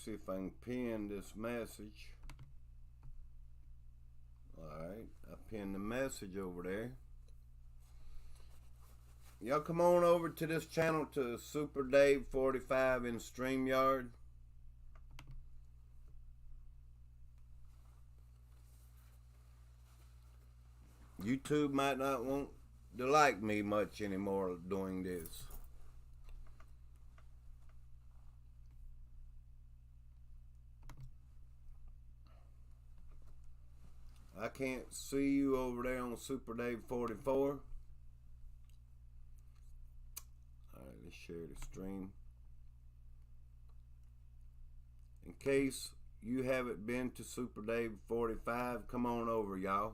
see if I can pin this message. Alright, I pinned the message over there. Y'all come on over to this channel, to Super Dave 45 in StreamYard. YouTube might not want to like me much anymore doing this. I can't see you over there on Super Dave 44. Alright, let's share the stream. In case you haven't been to Super Dave 45, come on over, y'all.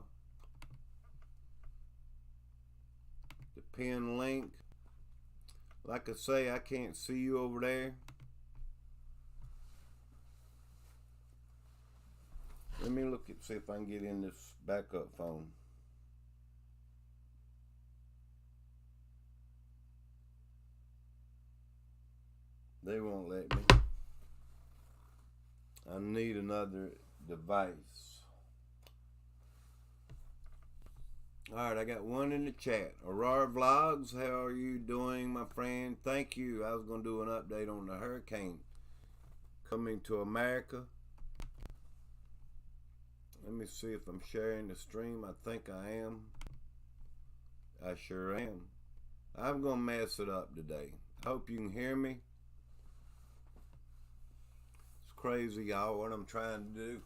The pin link. Like I say, I can't see you over there. Let me look at, see if I can get in this backup phone. They won't let me. I need another device. Alright, I got one in the chat. Aurora Vlogs, how are you doing, my friend? Thank you. I was going to do an update on the hurricane coming to America. Let me see if I'm sharing the stream. I think I am. I sure am. I'm going to mess it up today. I hope you can hear me. It's crazy, y'all, what I'm trying to do.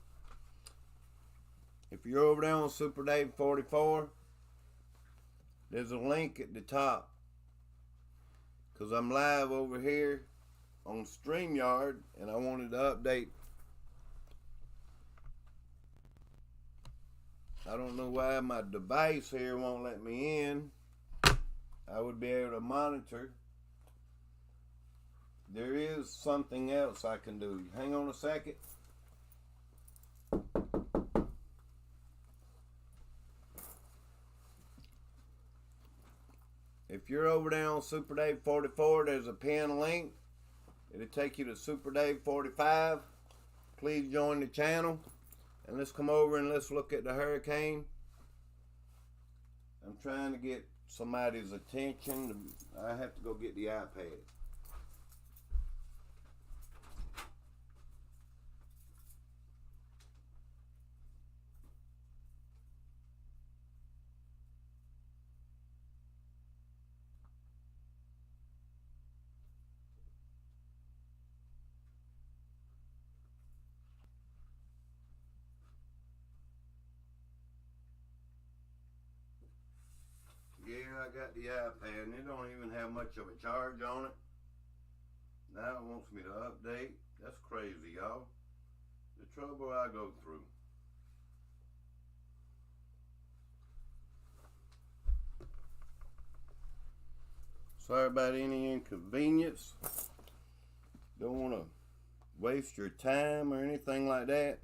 If you're over there on Super Dave 44, there's a link at the top. Because I'm live over here on StreamYard, and I wanted to update. I don't know why my device here won't let me in. I would be able to monitor. There is something else I can do. Hang on a second. If you're over there on Super Dave 44, there's a pin link. It'll take you to Super Dave 45. Please join the channel. And let's come over and let's look at the hurricane. I'm trying to get somebody's attention. I have to go get the iPad. Yeah, I got the iPad and it don't even have much of a charge on it. Now it wants me to update. That's crazy, y'all. The trouble I go through. Sorry about any inconvenience. Don't want to waste your time or anything like that.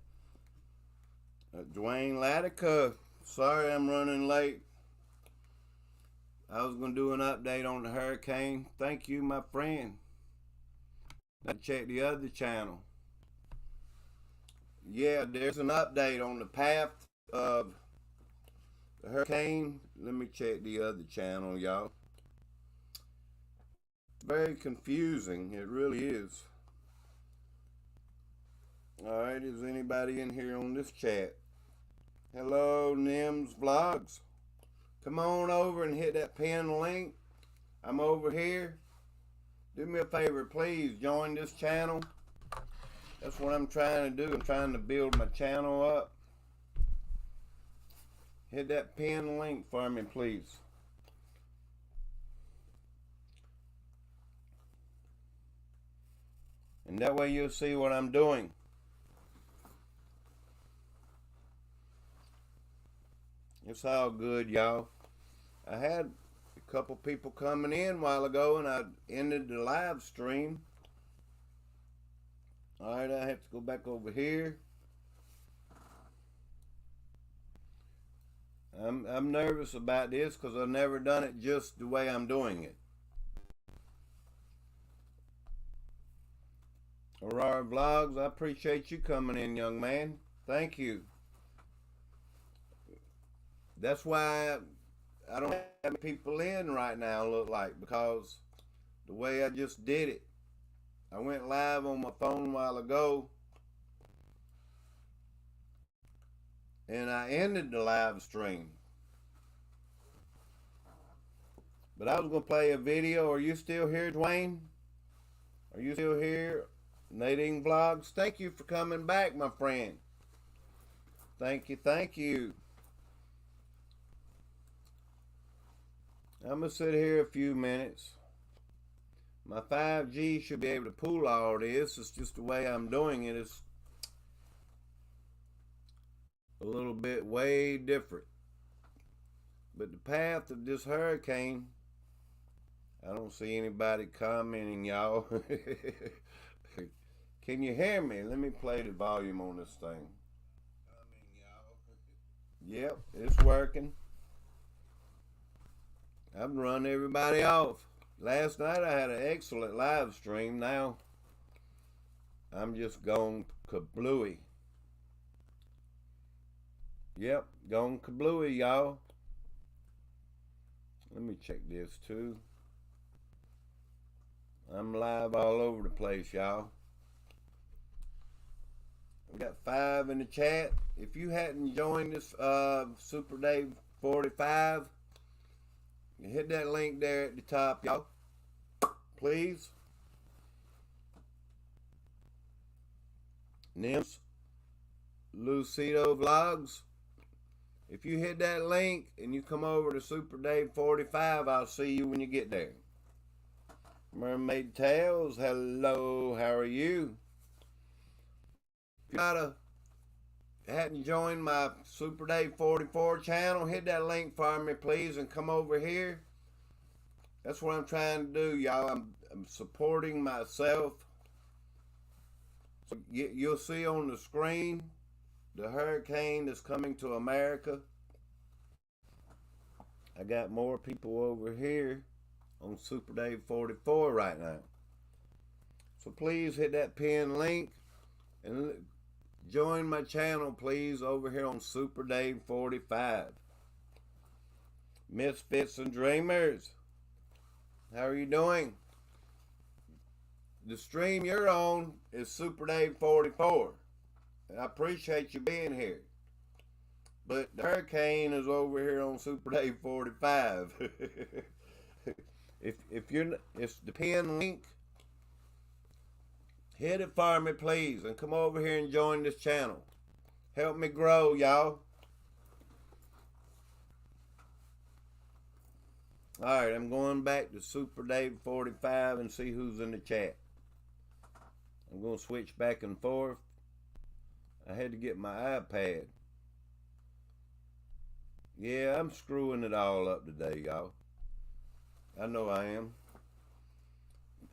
Dwayne Latica, sorry I'm running late. I was going to do an update on the hurricane. Thank you, my friend. I checked the other channel. Yeah, there's an update on the path of the hurricane. Let me check the other channel, y'all. Very confusing. It really is. Alright, is anybody in here on this chat? Hello, Nims Vlogs. Come on over and hit that pin link. I'm over here. Do me a favor, please join this channel. That's what I'm trying to do. I'm trying to build my channel up. Hit that pin link for me, please. And that way you'll see what I'm doing. It's all good, y'all. I had a couple people coming in a while ago and I ended the live stream. Alright, I have to go back over here. I'm nervous about this because I've never done it just the way I'm doing it. Aurora Vlogs, I appreciate you coming in, young man. Thank you. That's why I don't have people in right now, look like, because the way I just did it. I went live on my phone a while ago, and I ended the live stream. But I was going to play a video. Are you still here, Dwayne? Are you still here? Nadine Vlogs, thank you for coming back, my friend. Thank you, thank you. I'm going to sit here a few minutes. My 5G should be able to pull all this. It's just the way I'm doing it. It's a little bit way different. But the path of this hurricane, I don't see anybody commenting, y'all. Can you hear me? Let me play the volume on this thing. Yep, it's working. I've run everybody off. Last night I had an excellent live stream. Now I'm just gone kablooey. Yep, gone kablooey, y'all. Let me check this too. I'm live all over the place, y'all. We got 5 in the chat. If you hadn't joined this Super Day 45, hit that link there at the top, y'all. Please. Nims Lucido Vlogs. If you hit that link and you come over to Super Day 45, I'll see you when you get there. Mermaid Tales, hello, how are you? If you hadn't joined my Super Day 44 channel, hit that link for me, please, and come over here. That's what I'm trying to do, y'all. I'm supporting myself. So you'll see on the screen the hurricane that's coming to America. I got more people over here on Super Day 44 right now. So please hit that pinned link and join my channel, please, over here on Super Day 45. Misfits and Dreamers, how are you doing? The stream you're on is Super Day 44. And I appreciate you being here. But the hurricane is over here on Super Day 45. It's the pinned link. Hit it for me, please, and come over here and join this channel. Help me grow, y'all. All right, I'm going back to Super Day 45 and see who's in the chat. I'm going to switch back and forth. I had to get my iPad. Yeah, I'm screwing it all up today, y'all. I know I am.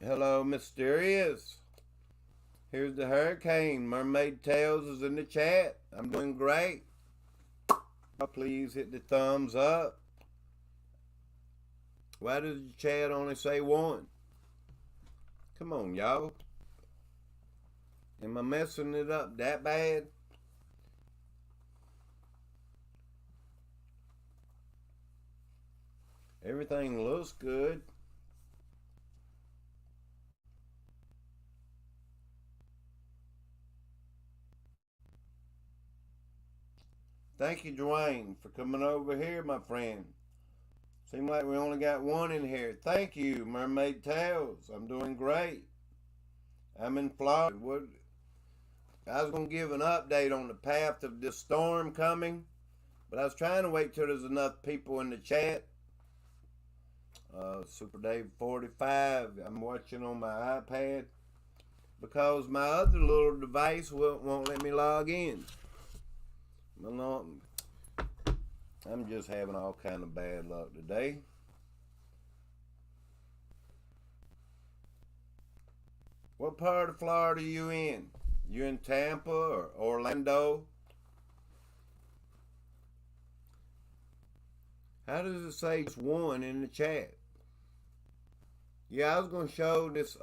Hello, Mysterious. Here's the hurricane. Mermaid Tales is in the chat. I'm doing great. Please hit the thumbs up. Why does the chat only say 1? Come on, y'all. Am I messing it up that bad? Everything looks good. Thank you, Dwayne, for coming over here, my friend. Seems like we only got 1 in here. Thank you, Mermaid Tales. I'm doing great. I'm in Florida. I was going to give an update on the path of this storm coming, but I was trying to wait till there's enough people in the chat. Super Day 45, I'm watching on my iPad because my other little device won't let me log in. I'm just having all kind of bad luck today. What part of Florida are you in? You in Tampa or Orlando? How does it say just 1 in the chat? Yeah, I was going to show this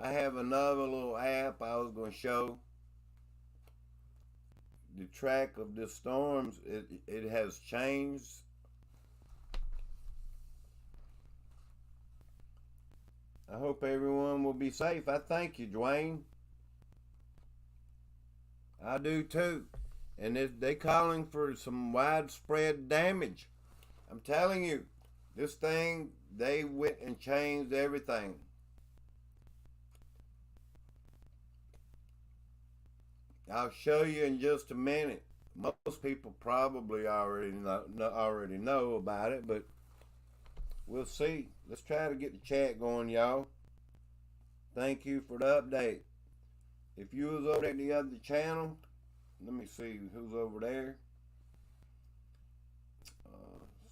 I have another little app I was going to show. The track of the storms, it has changed. I hope everyone will be safe. I thank you, Dwayne. I do too. And they calling for some widespread damage. I'm telling you, this thing, they went and changed everything. I'll show you in just a minute. Most people probably already know about it, but we'll see. Let's try to get the chat going, y'all. Thank you for the update. If you was over at the other channel, let me see who's over there.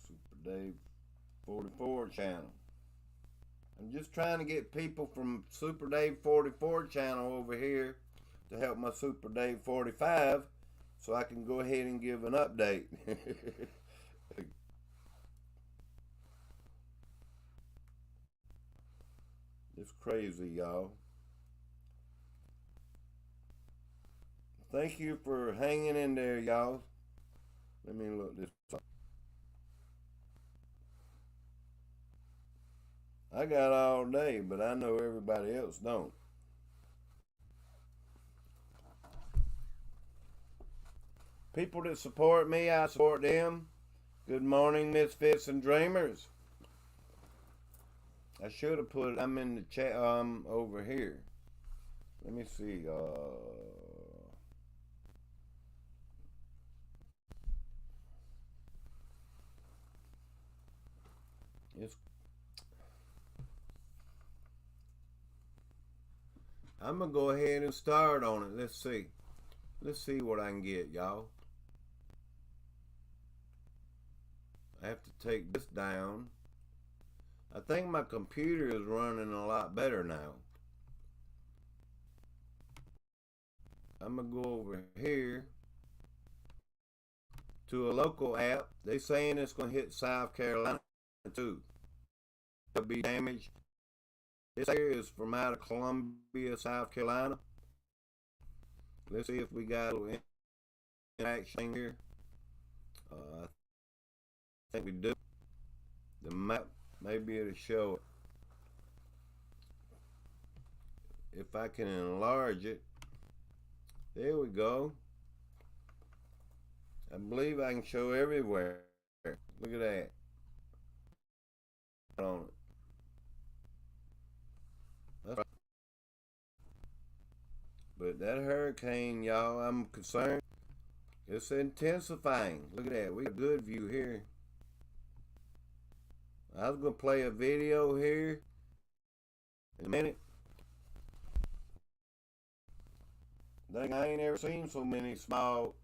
Super Dave 44 channel. I'm just trying to get people from Super Dave 44 channel over here to help my Super Dave 45 so I can go ahead and give an update. It's crazy, y'all. Thank you for hanging in there, y'all. Let me look this up. I got all day, but I know everybody else don't. People that support me, I support them. Good morning, misfits and dreamers. I should have put, I'm in the chat, over here. Let me see, I'm gonna go ahead and start on it. Let's see. Let's see what I can get, y'all. I have to take this down. I think my computer is running a lot better now. I'm gonna go over here to a local app. They saying it's gonna hit South Carolina too. It'll be damaged. This area is from out of Columbia, South Carolina. Let's see if we got a little interaction here. I think we do. The map, maybe it'll show it. If I can enlarge it. There we go. I believe I can show everywhere. Look at that. On it. That's right. But that hurricane, y'all, I'm concerned. It's intensifying. Look at that. We got a good view here. I was going to play a video here in a minute. Dang, I ain't ever seen so many small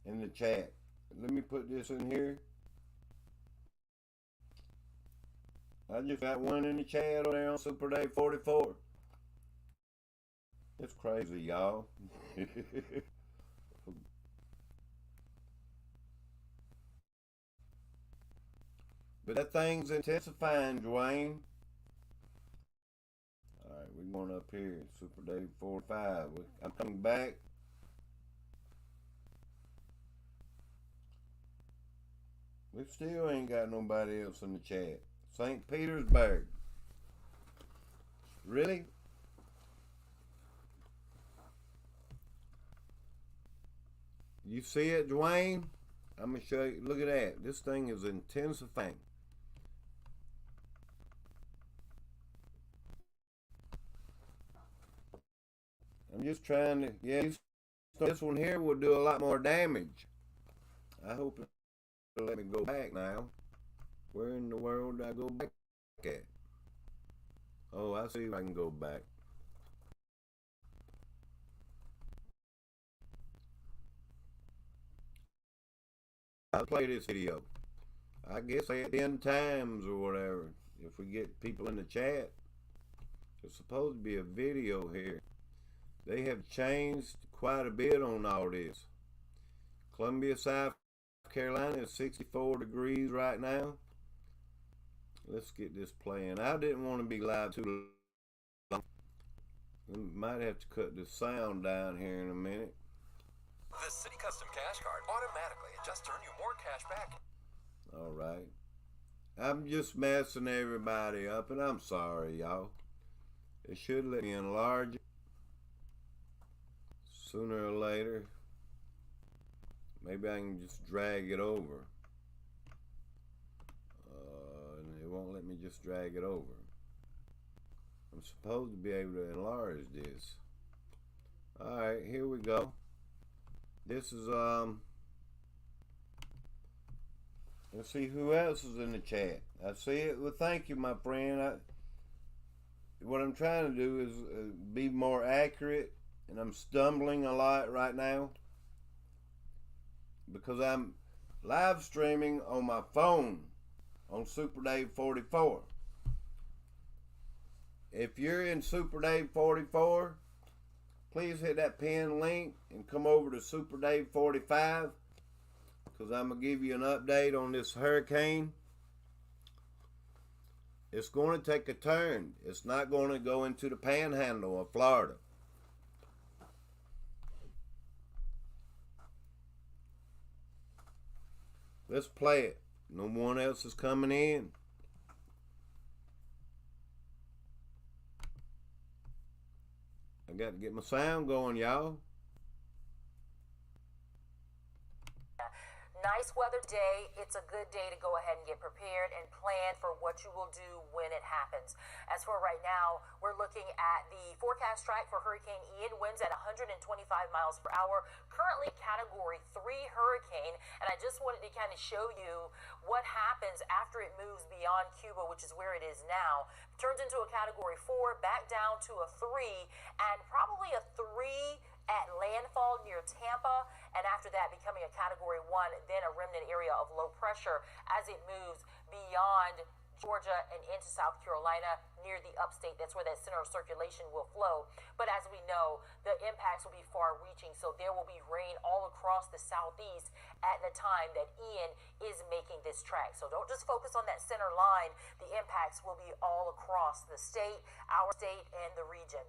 in the chat. Let me put this in here. I just got one in the chat over there on Super Dave 44. It's crazy, y'all. But that thing's intensifying, Dwayne. Alright, we're going up here. Super Dave 45. I'm coming back. We still ain't got nobody else in the chat. St. Petersburg. Really? You see it, Dwayne? I'm going to show you. Look at that. This thing is intensifying. I'm just trying to, yeah, this one here will do a lot more damage. I hope it'll let me go back now. Where in the world do I go back at? Oh, I see if I can go back. I'll play this video. I guess 10 times or whatever. If we get people in the chat. There's supposed to be a video here. They have changed quite a bit on all this. Columbia, South Carolina is 64 degrees right now. Let's get this playing. I didn't want to be live too long. We might have to cut the sound down here in a minute. The City Custom Cash Card automatically adjusts to earn you more cash back. All right. I'm just messing everybody up, and I'm sorry, y'all. It should let me enlarge it. Sooner or later, maybe I can just drag it over. And it won't let me just drag it over. I'm supposed to be able to enlarge this. Alright, here we go. This is, let's see who else is in the chat. I see it. Well, thank you, my friend. What I'm trying to do is be more accurate, and I'm stumbling a lot right now because I'm live streaming on my phone on Super Dave 44. If you're in Super Dave 44, please hit that pin link and come over to Super Dave 45 because I'm going to give you an update on this hurricane. It's going to take a turn. It's not going to go into the panhandle of Florida. Let's play it. No one else is coming in. I got to get my sound going, y'all. Nice weather day. It's a good day to go ahead and get prepared and plan for what you will do when it happens. As for right now, we're looking at the forecast track for Hurricane Ian. Winds at 125 miles per hour. Currently Category 3 hurricane. And I just wanted to kind of show you what happens after it moves beyond Cuba, which is where it is now. Turns into a Category 4, back down to a 3, and probably a 3 at landfall near Tampa, and after that becoming a Category 1, then a remnant area of low pressure as it moves beyond Georgia and into South Carolina near the upstate. That's where that center of circulation will flow. But as we know, the impacts will be far reaching, so there will be rain all across the southeast at the time that Ian is making this track. So don't just focus on that center line. The impacts will be all across the state, our state, and the region.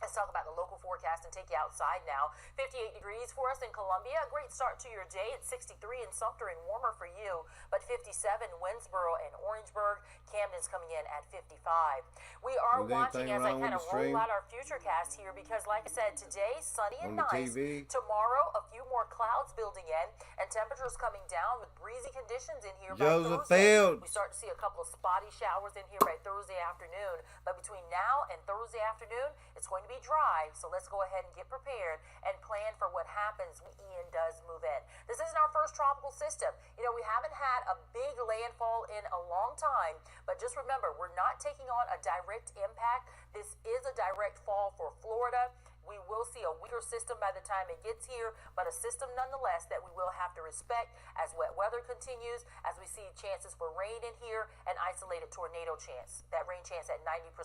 Let's talk about the local forecast and take you outside now. 58 degrees for us in Columbia. A great start to your day. It's 63 in Sumter and warmer for you, but 57 Winsboro and Orangeburg. Camden's coming in at 55. We are watching as I kind of roll out our Futurecast here because, like I said, today sunny and nice. Tomorrow, a few more clouds building in and temperatures coming down with breezy conditions in here by Thursday. We start to see a couple of spotty showers in here by Thursday afternoon, but between now and Thursday afternoon, it's going to be dry, so let's go ahead and get prepared and plan for what happens when Ian does move in. This isn't our first tropical system. You know, we haven't had a big landfall in a long time, but just remember, we're not taking on a direct impact. This is a direct fall for Florida. We will see a weaker system by the time it gets here, but a system nonetheless that we will have to respect as wet weather continues, as we see chances for rain in here and isolated tornado chance. That rain chance at 90%.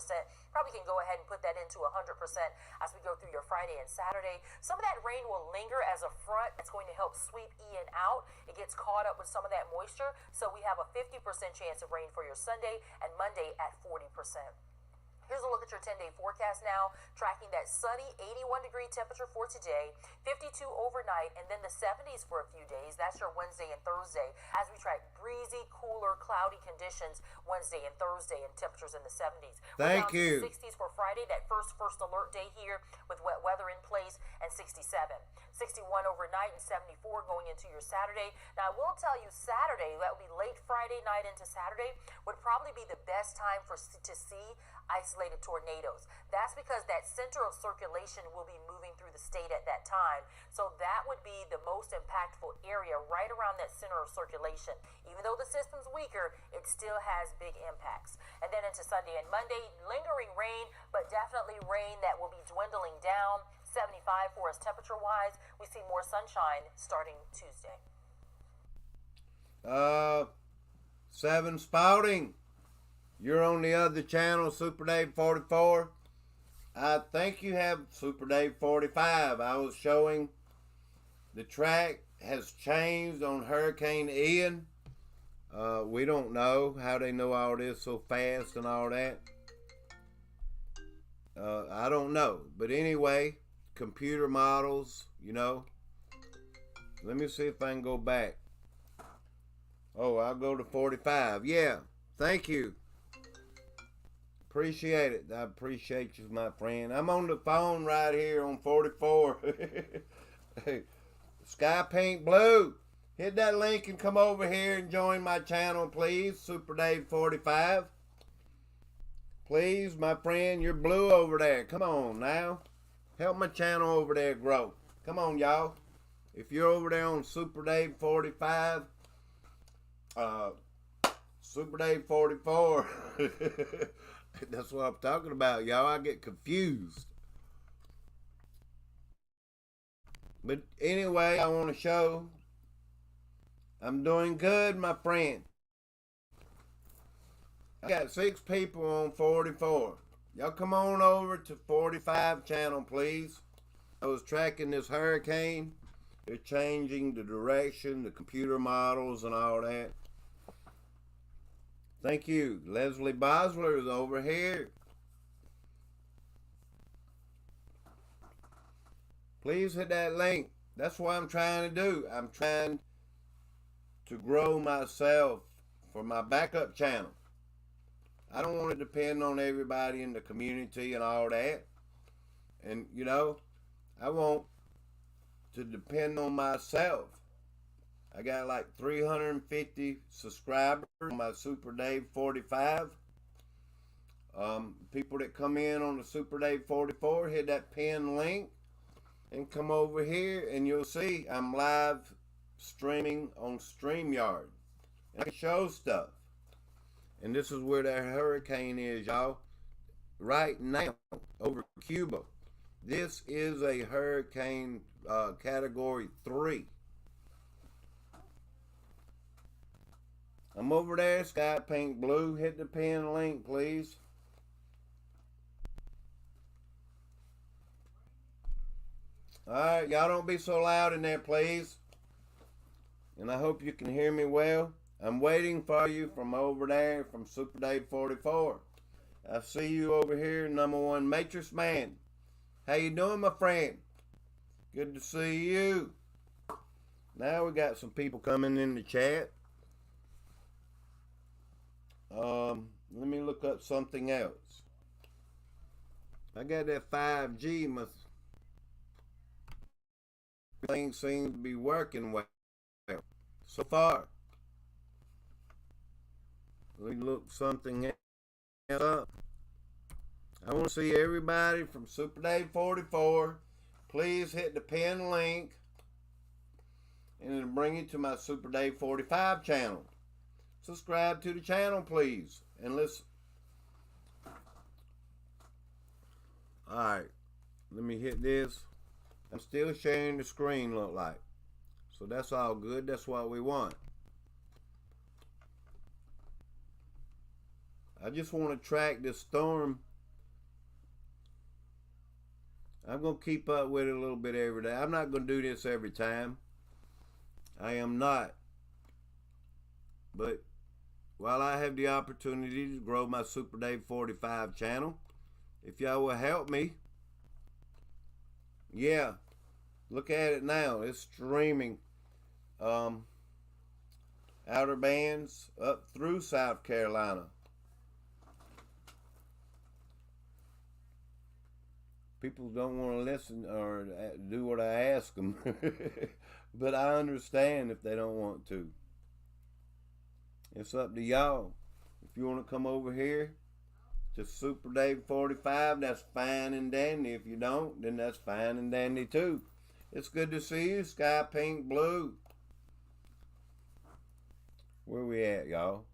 Probably can go ahead and put that into 100% as we go through your Friday and Saturday. Some of that rain will linger as a front that's going to help sweep Ian out. It gets caught up with some of that moisture, so we have a 50% chance of rain for your Sunday and Monday at 40%. Here's a look at your 10-day forecast now, tracking that sunny 81-degree temperature for today, 52 overnight, and then the 70s for a few days. That's your Wednesday and Thursday, as we track breezy, cooler, cloudy conditions Wednesday and Thursday, and temperatures in the 70s. Thank you. 60s for Friday, that first alert day here with wet weather in place, and 67. 61 overnight and 74 going into your Saturday. Now, I will tell you, Saturday, that would be late Friday night into Saturday, would probably be the best time to see isolated tornadoes. That's because that center of circulation will be moving through the state at that time. So that would be the most impactful area right around that center of circulation. Even though the system's weaker, it still has big impacts. And then into Sunday and Monday, lingering rain, but definitely rain that will be dwindling down. 75 for us temperature-wise. We see more sunshine starting Tuesday. 7 spouting. You're on the other channel, Super Dave 44. I think you have Super Dave 45. I was showing the track has changed on Hurricane Ian. We don't know how they know all this so fast and all that. I don't know. But anyway, computer models, you know. Let me see if I can go back. Oh, I'll go to 45. Yeah, thank you. Appreciate it. I appreciate you, my friend. I'm on the phone right here on 44. Sky Pink Blue. Hit that link and come over here and join my channel, please. Super Dave 45. Please, my friend, you're blue over there. Come on now. Help my channel over there grow. Come on, y'all. If you're over there on Super Dave 45, Super Dave 44, that's what I'm talking about, y'all. I get confused. But anyway, I want to show I'm doing good, my friend. I got 6 people on 44. Y'all come on over to 45 channel, please. I was tracking this hurricane. They're changing the direction, the computer models and all that. Thank you. Leslie Bosler is over here. Please hit that link. That's what I'm trying to do. I'm trying to grow myself for my backup channel. I don't want to depend on everybody in the community and all that. And, you know, I want to depend on myself. I got like 350 subscribers on my Super Dave 45. People that come in on the Super Dave 44, hit that pin link and come over here and you'll see I'm live streaming on StreamYard. And I can show stuff. And this is where that hurricane is, y'all. Right now, over Cuba. This is a hurricane category 3. I'm over there, Sky Pink Blue. Hit the pin link, please. Alright, y'all don't be so loud in there, please. And I hope you can hear me well. I'm waiting for you from over there from Super Dave 44. I see you over here, #1 Matrix Man. How you doing, my friend? Good to see you. Now we got some people coming in the chat. Let me look up something else. I got that 5G. My thing seems to be working well so far. Let me look something else up. I want to see everybody from Super Dave 44. Please hit the pin link and it'll bring you to my Super Dave 45 channel. Subscribe to the channel, please. And let's... Alright. Let me hit this. I'm still sharing the screen, look like. So that's all good. That's what we want. I just want to track this storm. I'm going to keep up with it a little bit every day. I'm not going to do this every time. I am not. But while I have the opportunity to grow my Super Dave 45 channel, if y'all will help me, yeah, look at it now. It's streaming Outer Bands up through South Carolina. People don't want to listen or do what I ask them. But I understand if they don't want to. It's up to y'all. If you want to come over here to Super Dave 45, that's fine and dandy. If you don't, then that's fine and dandy too. It's good to see you, Sky Pink Blue. Where we at, y'all?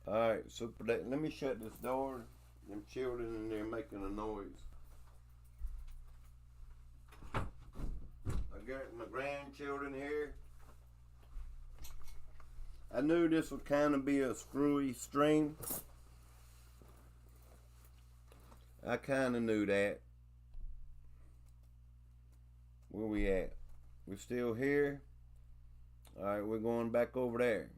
Alright, Super Dave. Let me shut this door. Them children in there making a noise. I got my grandchildren here. I knew this would kind of be a screwy stream. I kind of knew that. Where we at? We're still here. Alright, we're going back over there.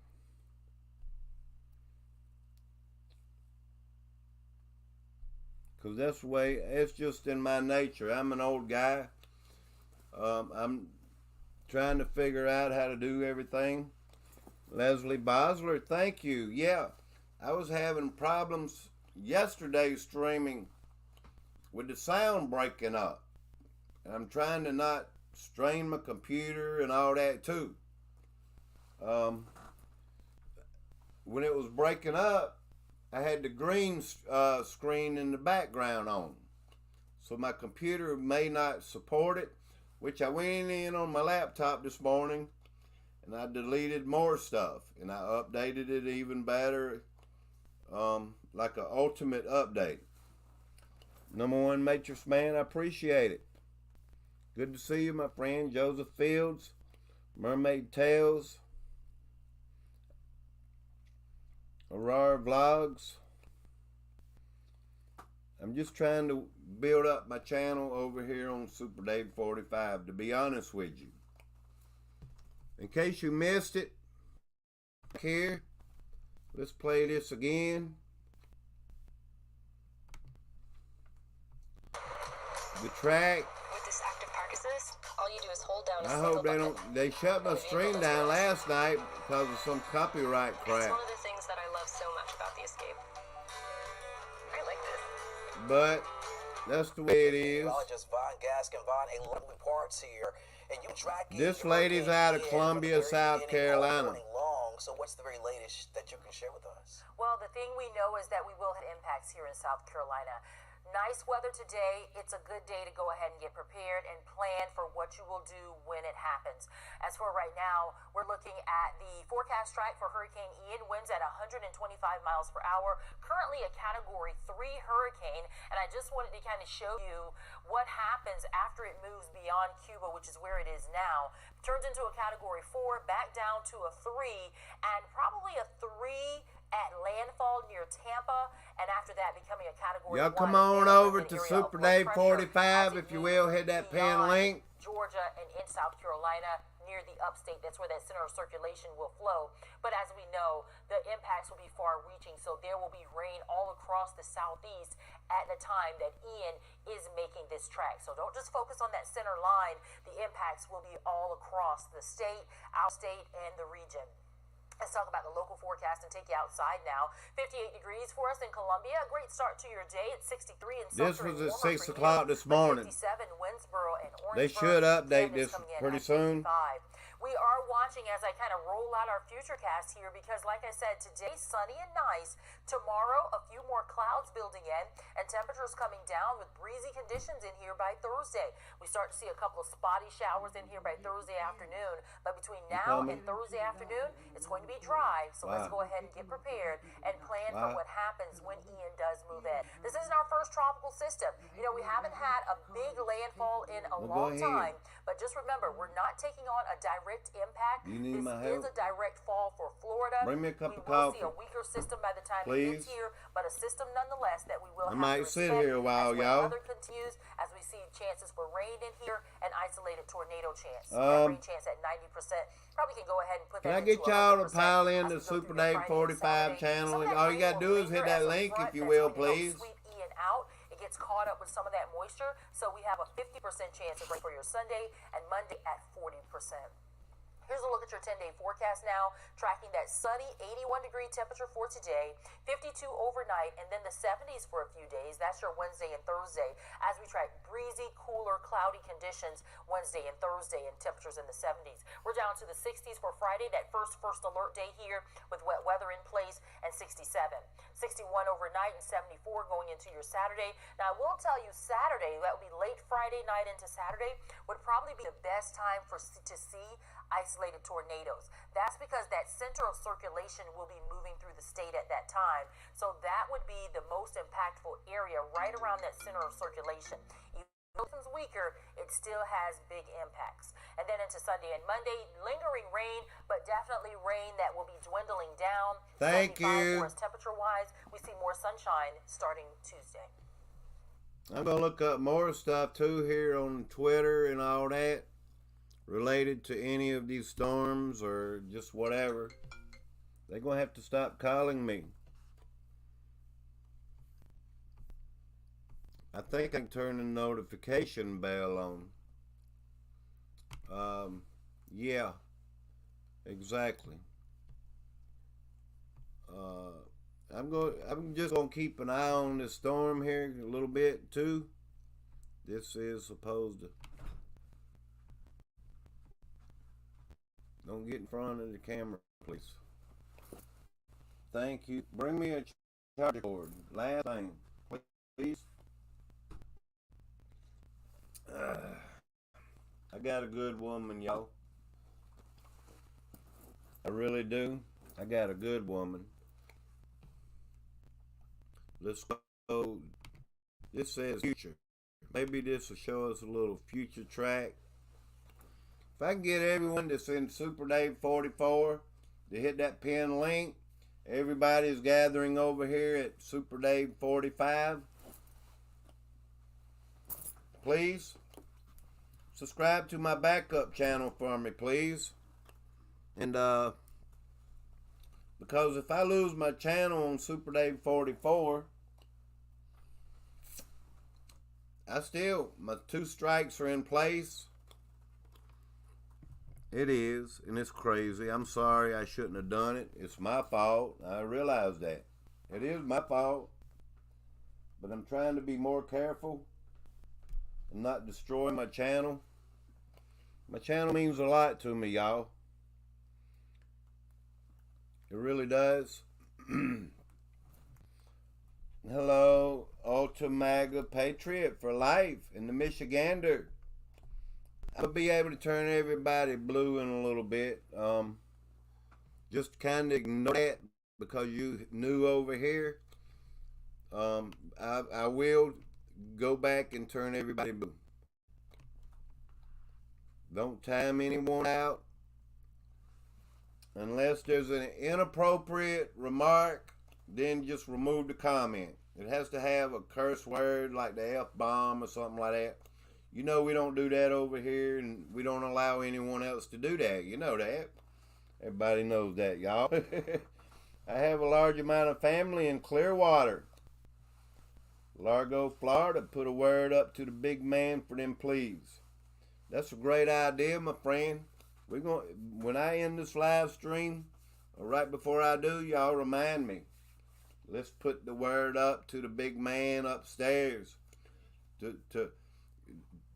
because that's the way, it's just in my nature. I'm an old guy. I'm trying to figure out how to do everything. Leslie Bosler, thank you. Yeah, I was having problems yesterday streaming with the sound breaking up. And I'm trying to not strain my computer and all that too. When it was breaking up, I had the green screen in the background on. So my computer may not support it, which I went in on my laptop this morning and I deleted more stuff and I updated it even better, like an ultimate update. Number one Matrix Man, I appreciate it. Good to see you, my friend. Joseph Fields, Mermaid Tales, Aurora Vlogs. I'm just trying to build up my channel over here on Super Dave 45, to be honest with you. In case you missed it, here, let's play this again. The track. With this active carcasses, all you do is hold down a I single hope they button. don't. They shut my stream down last night because of some copyright It's crap. one of the things that I love so much about the Escape. I like this. But that's the way it is. Meteorologist Von Gaskin. Von, a lot of reports here, and you tracking This your lady's out of hurricane Columbia, from the very South beginning all Carolina. morning long. So what's the very latest that you can share with us? Well, the thing we know is that we will have impacts here in South Carolina. Nice weather today. It's a good day to go ahead and get prepared and plan for what you will do when it happens. As for right now, we're looking at the forecast track for Hurricane Ian. Winds at 125 miles per hour. Currently a Category 3 hurricane. And I just wanted to kind of show you what happens after it moves beyond Cuba, which is where it is now. Turns into a Category 4, back down to a 3, and probably a 3 at landfall near Tampa, and after that becoming a Category 1. Y'all come on over to area Super of low Dave pressure 45, as it if you will. moves Hit that pin beyond link. Georgia and in South Carolina near the upstate. That's where that center of circulation will flow. But as we know, the impacts will be far reaching, so there will be rain all across the southeast at the time that Ian is making this track. So don't just focus on that center line. The impacts will be all across the state, our state, and the region. Let's talk about the local forecast and take you outside now. 58 degrees for us in Columbia. A great start to your day at 63 in This Sumter was and at warmer 6 for you, o'clock this but morning. 57 Winsboro and Orangeburg. They should update Camden's this coming in pretty at soon. 55. We are watching as I kind of roll out our Futurecast here because, like I said, today sunny and nice. Tomorrow, a few more clouds building in and temperatures coming down with breezy conditions in here by Thursday. We start to see a couple of spotty showers in here by Thursday afternoon. But between now and Thursday afternoon, it's going to be dry. So let's go ahead and get prepared and plan for what happens when Ian does move in. This isn't our first tropical system. You know, we haven't had a big landfall in a long time. But just remember, we're not taking on a direct impact. You need This my is help? a direct fall for Florida. Bring me a cup of We will coffee. see a weaker system by the time Please. it gets here, but a system nonetheless that we will I have might to sit respect here a while, as y'all. weather continues, as we see chances for rain in here and isolated tornado chance. Um, Rain chance at 90%. Probably can go ahead and put Can that I get into y'all to 100% pile as in we the go through Super the Dave Friday and 45 Saturday. channel? Some of that All you rain gotta will do is hit linger that as a link, front if you that's will, going to help please. sweep Ian out. It gets caught up with some of that moisture, so we have a 50% chance of rain for your Sunday and Monday at 40%. Here's a look at your 10-day forecast now, tracking that sunny 81-degree temperature for today, 52 overnight, and then the 70s for a few days. That's your Wednesday and Thursday, as we track breezy, cooler, cloudy conditions Wednesday and Thursday, and temperatures in the 70s. We're down to the 60s for Friday, that first alert day here with wet weather in place, and 67. 61 overnight and 74 going into your Saturday. Now, I will tell you, Saturday, that will be late Friday night into Saturday, would probably be the best time to see isolated tornadoes. That's because that center of circulation will be moving through the state at that time. So that would be the most impactful area right around that center of circulation. Even though it's weaker, it still has big impacts. And then into Sunday and Monday, lingering rain, but definitely rain that will be dwindling down. Thank 75 you. for us temperature-wise. We see more sunshine starting Tuesday. I'm gonna look up more stuff too here on Twitter and all that, related to any of these storms or just whatever. They're gonna have to stop calling me. I think I can turn the notification bell on. Yeah, exactly. I'm just gonna keep an eye on this storm here a little bit too. This is supposed to. Don't get in front of the camera, please. Thank you. Bring me a charger cord. Last thing, please. I got a good woman, y'all. I really do. I got a good woman. Let's go. This says future. Maybe this will show us a little future track. If I can get everyone that's in Super Dave 44 to hit that pin link, everybody's gathering over here at Super Dave 45. Please subscribe to my backup channel for me, please. And because if I lose my channel on Super Dave 44, my 2 strikes are in place. It is, and it's crazy. I'm sorry, I shouldn't have done it. It's my fault. I realize that. It is my fault. But I'm trying to be more careful and not destroy my channel. My channel means a lot to me, y'all. It really does. Hello, Ultimaga Patriot for life in the Michigander. I'll be able to turn everybody blue in a little bit. Just kind of ignore that because you new over here. I will go back and turn everybody blue. Don't time anyone out unless there's an inappropriate remark. Then just remove the comment. It has to have a curse word like the F-bomb or something like that. You know we don't do that over here, and we don't allow anyone else to do that. You know that. Everybody knows that, y'all. I have a large amount of family in Clearwater, Largo, Florida. Put a word up to the big man for them, please. That's a great idea, my friend. When I end this live stream, or right before I do, y'all remind me. Let's put the word up to the big man upstairs to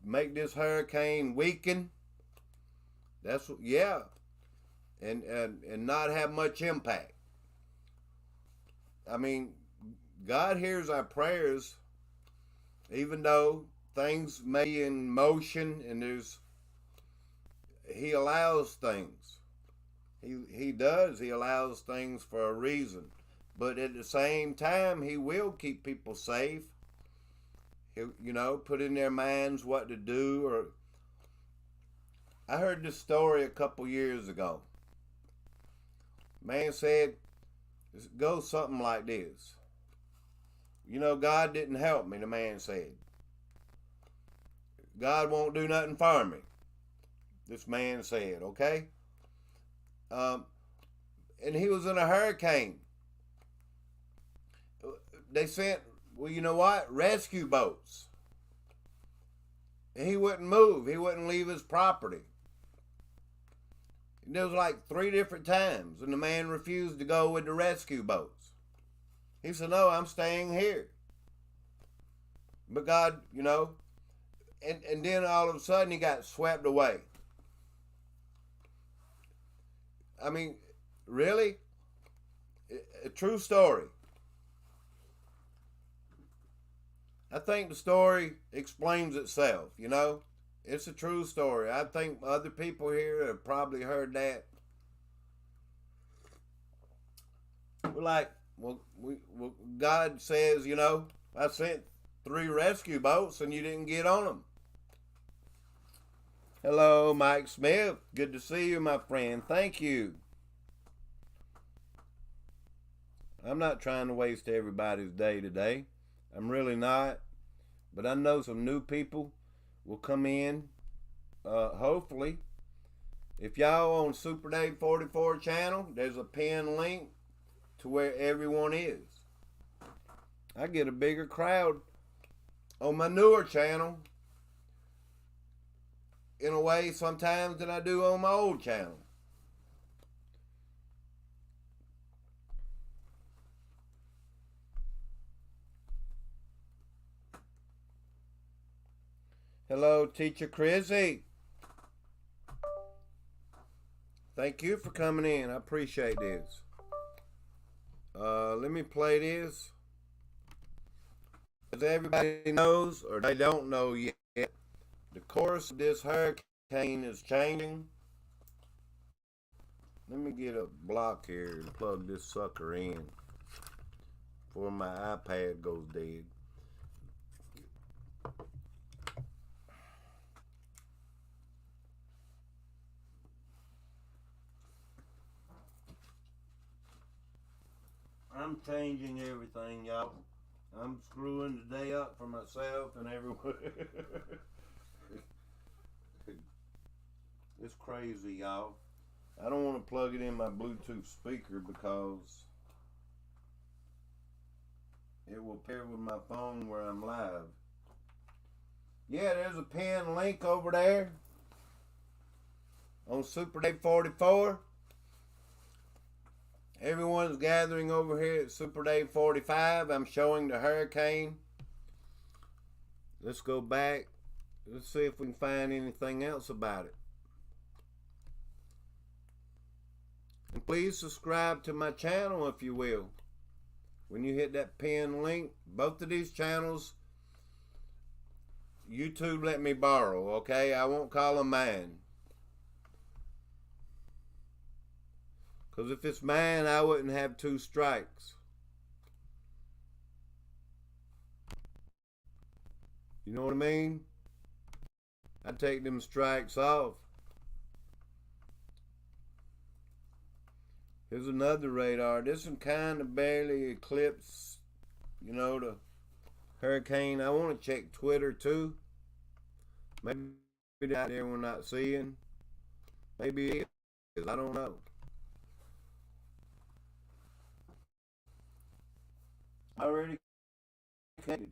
make this hurricane weaken. That's yeah, and not have much impact. I mean, God hears our prayers, even though things may be in motion and He allows things. He does. He allows things for a reason. But at the same time, He will keep people safe. He'll, put in their minds what to do. Or I heard this story a couple years ago. Man said, it goes something like this. God didn't help me, the man said. God won't do nothing for me, this man said, okay? And he was in a hurricane. They sent, rescue boats. And he wouldn't move. He wouldn't leave his property. And there was like 3 different times, and the man refused to go with the rescue boats. He said, no, I'm staying here. But God, and then all of a sudden he got swept away. I mean, really? A true story. I think the story explains itself, It's a true story. I think other people here have probably heard that. We're like, God says, I sent 3 rescue boats and you didn't get on them. Hello, Mike Smith. Good to see you, my friend. Thank you. I'm not trying to waste everybody's day today. I'm really not. But I know some new people will come in, hopefully. If y'all on Super Dave 44 channel, there's a pinned link to where everyone is. I get a bigger crowd on my newer channel in a way sometimes than I do on my old channel. Hello, Teacher Chrissy. Thank you for coming in. I appreciate this. Let me play this. As everybody knows, or they don't know yet, the course of this hurricane is changing. Let me get a block here and plug this sucker in before my iPad goes dead. I'm changing everything, y'all. I'm screwing the day up for myself and everyone. It's crazy, y'all. I don't want to plug it in my Bluetooth speaker because it will pair with my phone where I'm live. Yeah, there's a pinned link over there on Super Day 44. Everyone's gathering over here at Super Day 45. I'm showing the hurricane. Let's go back. Let's see if we can find anything else about it. And please subscribe to my channel if you will. When you hit that pinned link, both of these channels, YouTube let me borrow, okay? I won't call them mine. Because if it's mine, I wouldn't have 2 strikes. You know what I mean? I'd take them strikes off. Here's another radar. This one kind of barely eclipsed, you know, the hurricane. I want to check Twitter too. Maybe it's out there we're not seeing. Maybe it is. I don't know. Already connected.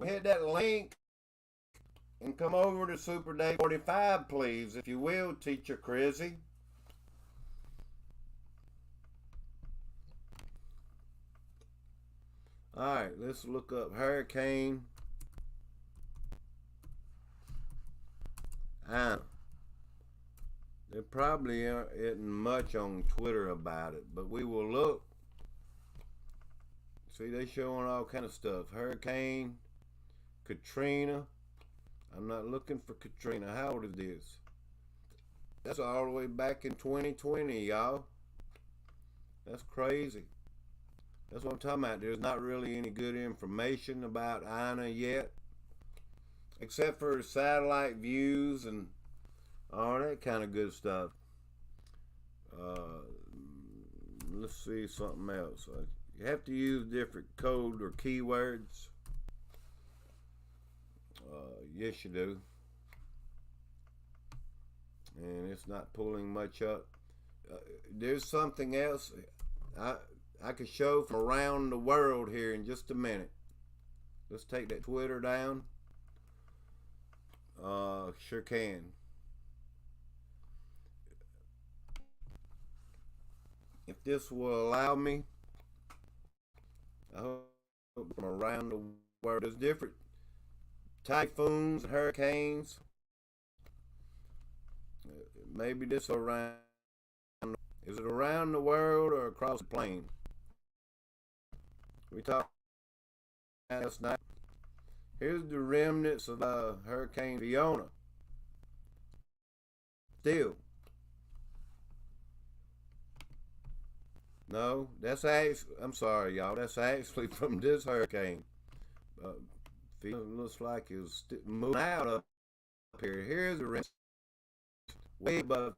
Hit that link and come over to Super Day 45, please, if you will, Teacher Chrissy. Alright, let's look up Hurricane Ana. There probably isn't much on Twitter about it, but we will look. See, they showing all kind of stuff. Hurricane Katrina. I'm not looking for Katrina. How old is this? That's all the way back in 2020, y'all. That's crazy. That's what I'm talking about. There's not really any good information about Ana yet, except for satellite views and all that kind of good stuff. Let's see something else. You have to use different code or keywords. Yes, you do. And it's not pulling much up. There's something else I could show from around the world here in just a minute. Let's take that Twitter down. Sure can. If this will allow me, I hope from around the world. There's different typhoons and hurricanes. Maybe this around. Is it around the world or across the plane? We talked last night. Here's the remnants of Hurricane Fiona. Still. No, that's actually, I'm sorry, y'all. That's actually from this hurricane. Fiona looks like it's moving out up here. Here's the remnants. Way above.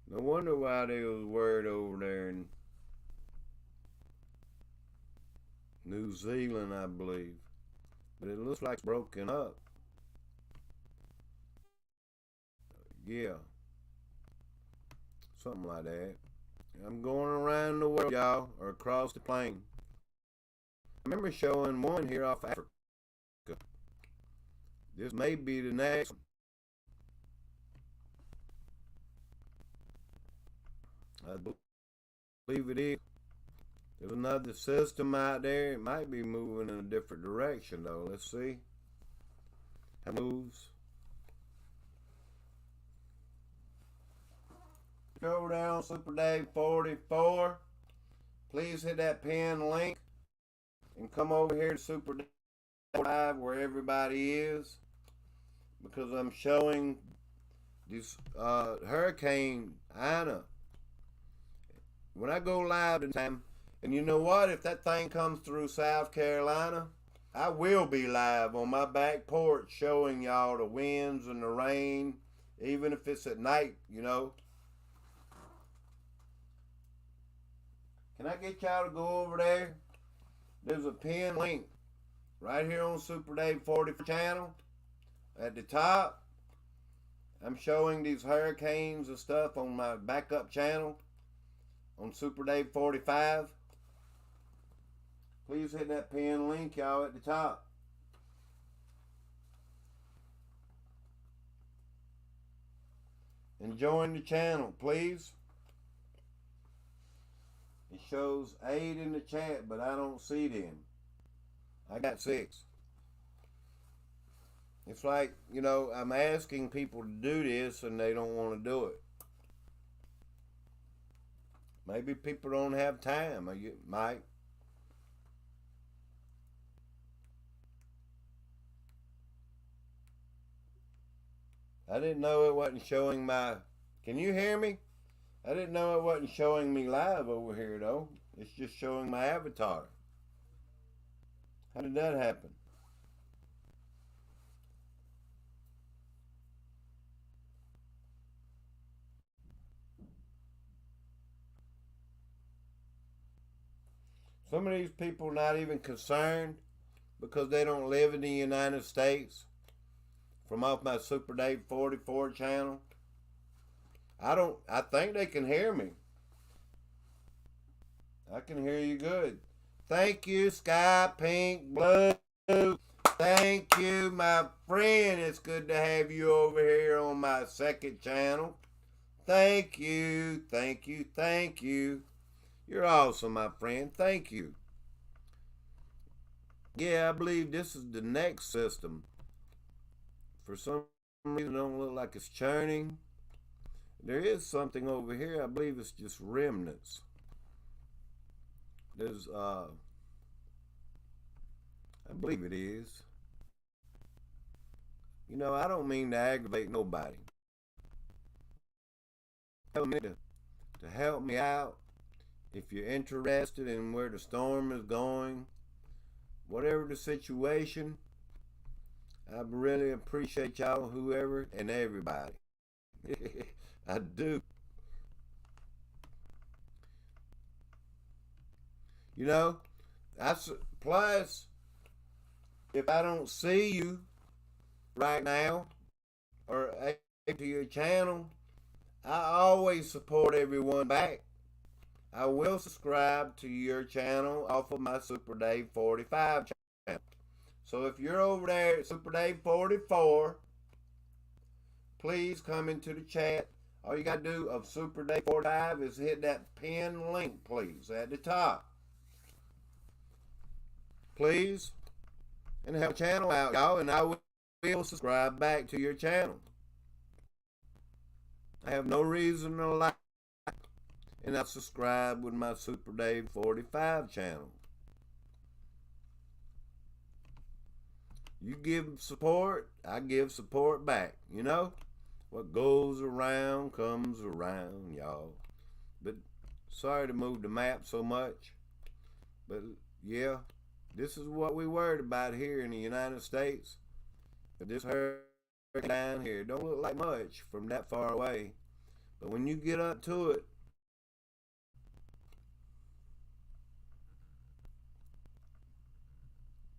No wonder why they was worried over there in New Zealand, I believe. But it looks like it's broken up. Yeah. Something like that. I'm going around the world, y'all, or across the plane. I remember showing one here off Africa. This may be the next one. I believe it is. There's another system out there. It might be moving in a different direction, though. Let's see how it moves. Go down Super Dave 44. Please hit that pin link and come over here to Super Dave 45 where everybody is, because I'm showing this Hurricane Ina. When I go live this time, and you know what? If that thing comes through South Carolina, I will be live on my back porch showing y'all the winds and the rain, even if it's at night, you know. Can I get y'all to go over there? There's a pin link right here on Super Dave 44 channel. At the top, I'm showing these hurricanes and stuff on my backup channel on Super Dave 45. Please hit that pin link, y'all, at the top. And join the channel, please. It shows 8 in the chat, but I don't see them. I got 6. It's like, you know, I'm asking people to do this and they don't want to do it. Maybe people don't have time. Mike. I didn't know it wasn't showing my... Can you hear me? I didn't know it wasn't showing me live over here, though. It's just showing my avatar. How did that happen? Some of these people not even concerned because they don't live in the United States. From off my Super Dave 44 channel. I think they can hear me. I can hear you good. Thank you, Sky Pink Blue. Thank you, my friend. It's good to have you over here on my second channel. Thank you, thank you, thank you. You're awesome, my friend. Thank you. Yeah, I believe this is the next system. For some reason, it don't look like it's churning. There is something over here. I believe it's just remnants. There's, I believe it is. You know, I don't mean to aggravate nobody. Tell me to help me out. If you're interested in where the storm is going, whatever the situation, I really appreciate y'all, whoever and everybody. I do. You know, plus, if I don't see you right now or to your channel, I always support everyone back. I will subscribe to your channel off of my Super Dave 45 channel. So if you're over there at Super Dave 44, please come into the chat. All you got to do of Super Dave 45 is hit that pin link, please, at the top. Please. And help the channel out, y'all, and I will subscribe back to your channel. I have no reason to lie. And I subscribe with my Super Dave 45 channel. You give support, I give support back. You know? What goes around comes around, y'all. But sorry to move the map so much. But yeah, this is what we worried about here in the United States. This hurricane down here don't look like much from that far away. But when you get up to it,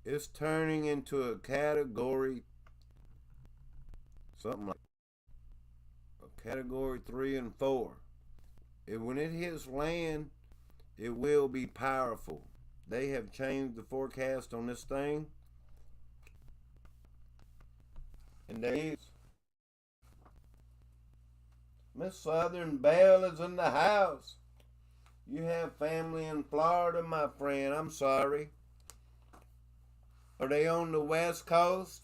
it's turning into a category, something like a category 3 and 4. when it hits land, it will be powerful. They have changed the forecast on this thing. And there is. Miss Southern Belle is in the house. You have family in Florida, my friend. I'm sorry. Are they on the West Coast?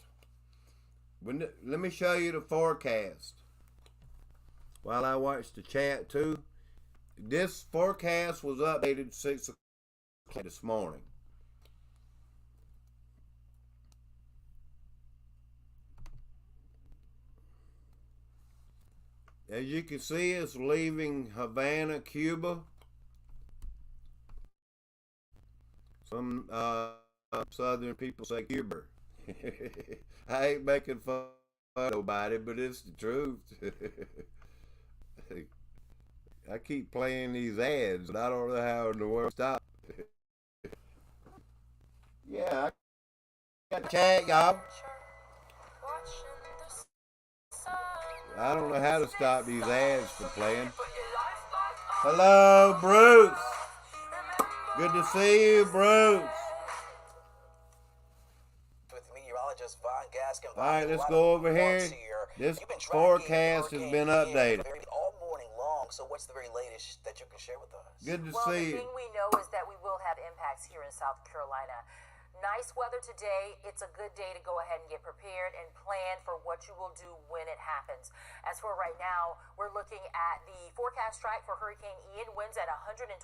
Let me show you the forecast while I watch the chat too. This forecast was updated 6 o'clock this morning. As you can see, it's leaving Havana, Cuba. Some Southern people say Cuba. I ain't making fun of nobody, but it's the truth. I keep playing these ads, and I don't know how in the world to stop. Yeah, I got chat, y'all. I don't know how to stop these ads from playing. Hello, Bruce. Good to see you, Bruce. With meteorologist Von Gaskin. All right, let's go over here. This forecast has been updated. All morning long. So what's the very latest that you can share with us? Good to Well, see the you. thing we know is that we will have impacts here in South Carolina. Nice weather today. It's a good day to go ahead and get prepared and plan for what you will do when it happens. As for right now, we're looking at the forecast track for Hurricane Ian. Winds at 125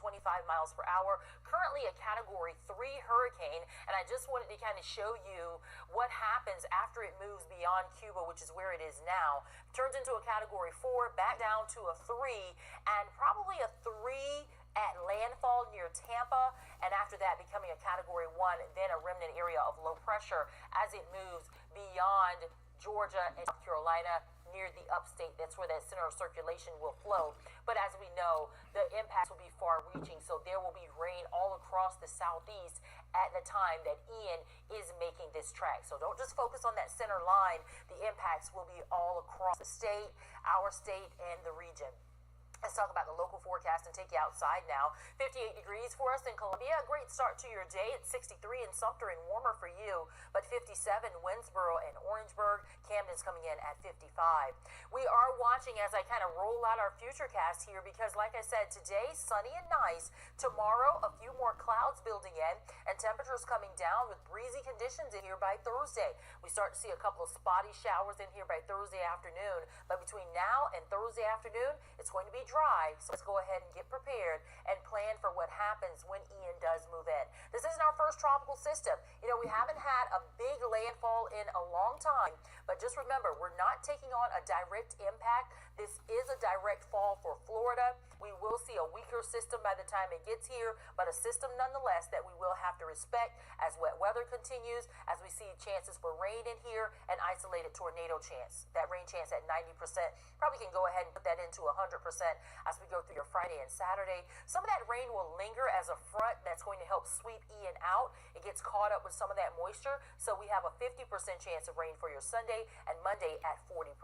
miles per hour. Currently a Category 3 hurricane. And I just wanted to kind of show you what happens after it moves beyond Cuba, which is where it is now. Turns into a Category 4, back down to a 3, and probably a 3 at landfall near Tampa, and after that becoming a Category 1, then a remnant area of low pressure as it moves beyond Georgia and South Carolina near the upstate. That's where that center of circulation will flow. But as we know, the impacts will be far-reaching, so there will be rain all across the southeast at the time that Ian is making this track. So don't just focus on that center line. The impacts will be all across the state, our state, and the region. Let's talk about the local forecast and take you outside now. 58 degrees for us in Columbia. A great start to your day. It's 63 in Sumter and warmer for you, but 57 Winsboro and Orangeburg. Camden's coming in at 55. We are watching as I kind of roll out our Futurecast here because, like I said, today sunny and nice. Tomorrow, a few more clouds building in and temperatures coming down with breezy conditions in here by Thursday. We start to see a couple of spotty showers in here by Thursday afternoon, but between now and Thursday afternoon, it's going to be dry, so let's go ahead and get prepared and plan for what happens when Ian does move in. This isn't our first tropical system. You know, we haven't had a big landfall in a long time, but just remember, we're not taking on a direct impact. This is a direct fall for Florida. We will see a weaker system by the time it gets here, but a system nonetheless that we will have to respect as wet weather continues, as we see chances for rain in here and isolated tornado chance. That rain chance at 90%. Probably can go ahead and put that into 100% as we go through your Friday and Saturday. Some of that rain will linger as a front that's going to help sweep Ian out. It gets caught up with some of that moisture, so we have a 50% chance of rain for your Sunday and Monday at 40%.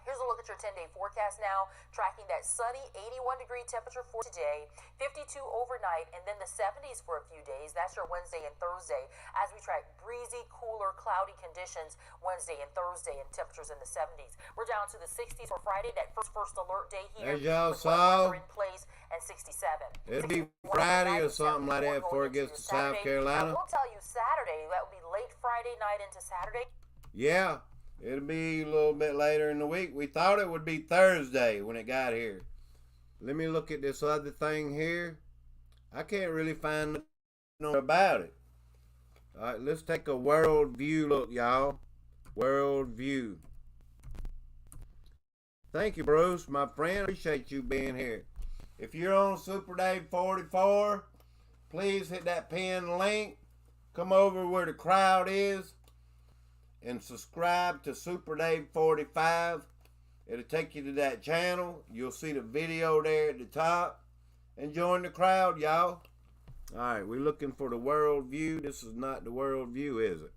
Here's a look at your 10-day forecast now, tracking that sunny 81-degree temperature for today, 52 overnight, and then the 70s for a few days. That's your Wednesday and Thursday, as we track breezy, cooler, cloudy conditions Wednesday and Thursday, and temperatures in the 70s. We're down to the 60s for Friday, that first alert day here. As y'all with wet saw, weather in place, and 67. it'll be Friday or something like that before it gets to South Carolina. I will tell you Saturday, that will be late Friday night into Saturday. Yeah. It'll be a little bit later in the week. We thought it would be Thursday when it got here. Let me look at this other thing here. I can't really find nothing about it. All right, let's take a world view look, y'all. World view. Thank you, Bruce, my friend. Appreciate you being here. If you're on Super Dave 44, please hit that pinned link. Come over where the crowd is and subscribe to Super Dave 45. It'll take you to that channel. You'll see the video there at the top. And join the crowd, y'all. Alright, we're looking for the world view. This is not the world view, is it?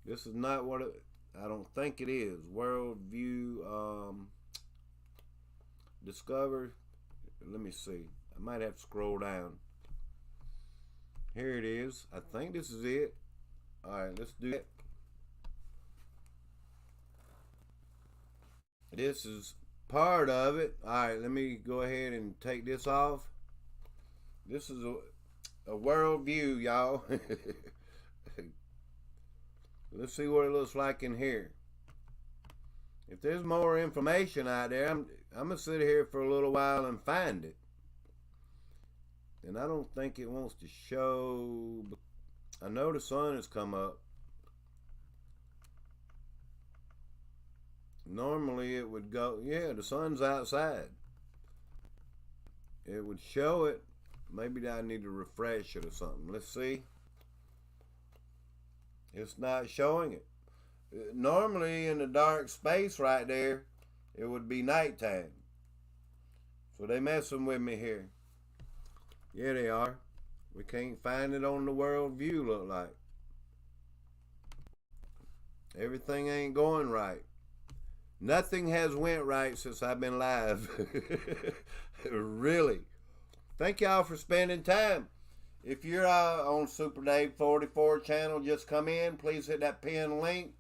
This is not what it, I don't think it is. World view, discover. Let me see. I might have to scroll down. Here it is. I think this is it. All right, let's do it. This is part of it. All right, let me go ahead and take this off. This is a world view, y'all. Let's see what it looks like in here. If there's more information out there, I'm going to sit here for a little while and find it. And I don't think it wants to show. I know the sun has come up. Normally it would go, yeah, the sun's outside. It would show it. Maybe I need to refresh it or something. Let's see. It's not showing it. Normally in the dark space right there, it would be nighttime. So they messing with me here. Yeah, they are. We can't find it on the world view, look like. Everything ain't going right. Nothing has went right since I've been live. Really. Thank y'all for spending time. If you're on Super Dave 44 channel, just come in. Please hit that pin link,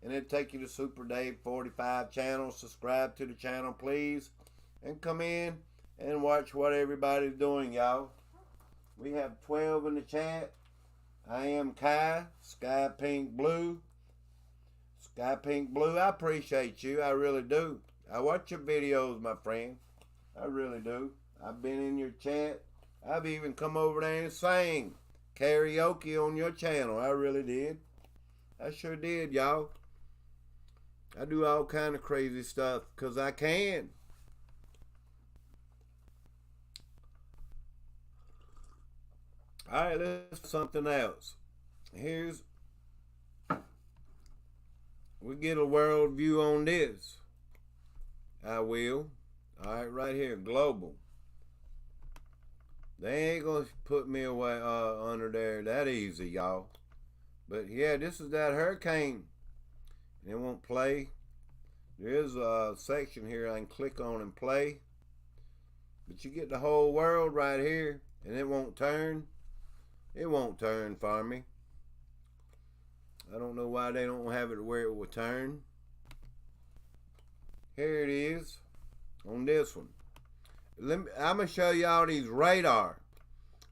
and it'll take you to Super Dave 45 channel. Subscribe to the channel, please, and come in and watch what everybody's doing, y'all. We have 12 in the chat. I am Kai, Sky Pink Blue. Sky Pink Blue, I appreciate you. I really do. I watch your videos, my friend. I really do. I've been in your chat. I've even come over there and sang karaoke on your channel. I really did. I sure did, y'all. I do all kind of crazy stuff because I can. All right, let's do something else. Here's, we get a world view on this. I will. All right, right here, global. They ain't gonna put me away under there that easy, y'all. But yeah, this is that hurricane. It won't play. There is a section here I can click on and play. But you get the whole world right here, and it won't turn. It won't turn for me. I don't know why they don't have it where it will turn. Here it is on this one. I'm going to show y'all these radar.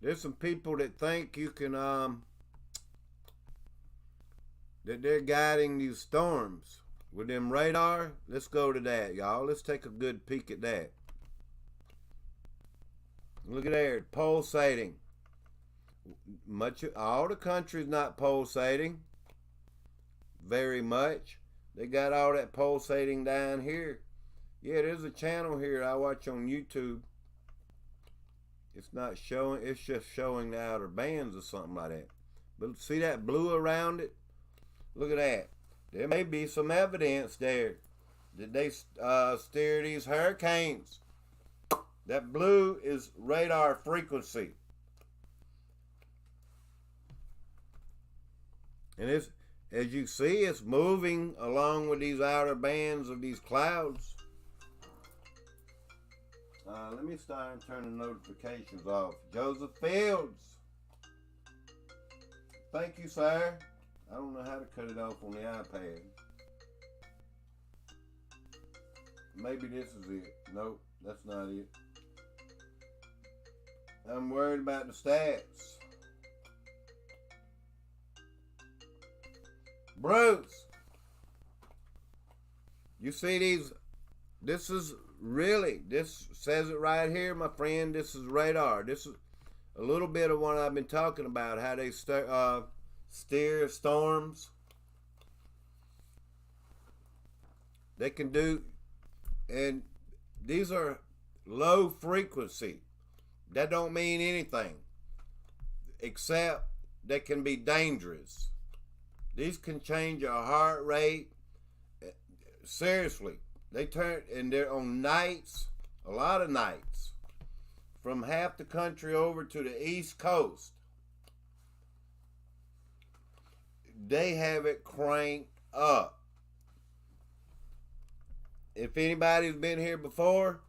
There's some people that think you can, that they're guiding these storms with them radar. Let's go to that, y'all. Let's take a good peek at that. Look at there, pulsating. All the country's not pulsating very much. They got all that pulsating down here. Yeah, there's a channel here I watch on YouTube. It's not showing, it's just showing the outer bands or something like that. But see that blue around it? Look at that. There may be some evidence there that they steer these hurricanes. That blue is radar frequency. And it's, as you see, it's moving along with these outer bands of these clouds. Let me start and turn the notifications off. Joseph Fields. Thank you, sir. I don't know how to cut it off on the iPad. Maybe this is it. Nope, that's not it. I'm worried about the stats. Bruce, you see these? This is really, this says it right here, my friend. This is radar. This is a little bit of what I've been talking about, how they steer storms. They can do, and these are low frequency. That don't mean anything, except they can be dangerous. These can change your heart rate. Seriously, they turn, and they're on nights, a lot of nights, from half the country over to the East Coast. They have it cranked up. If anybody's been here before,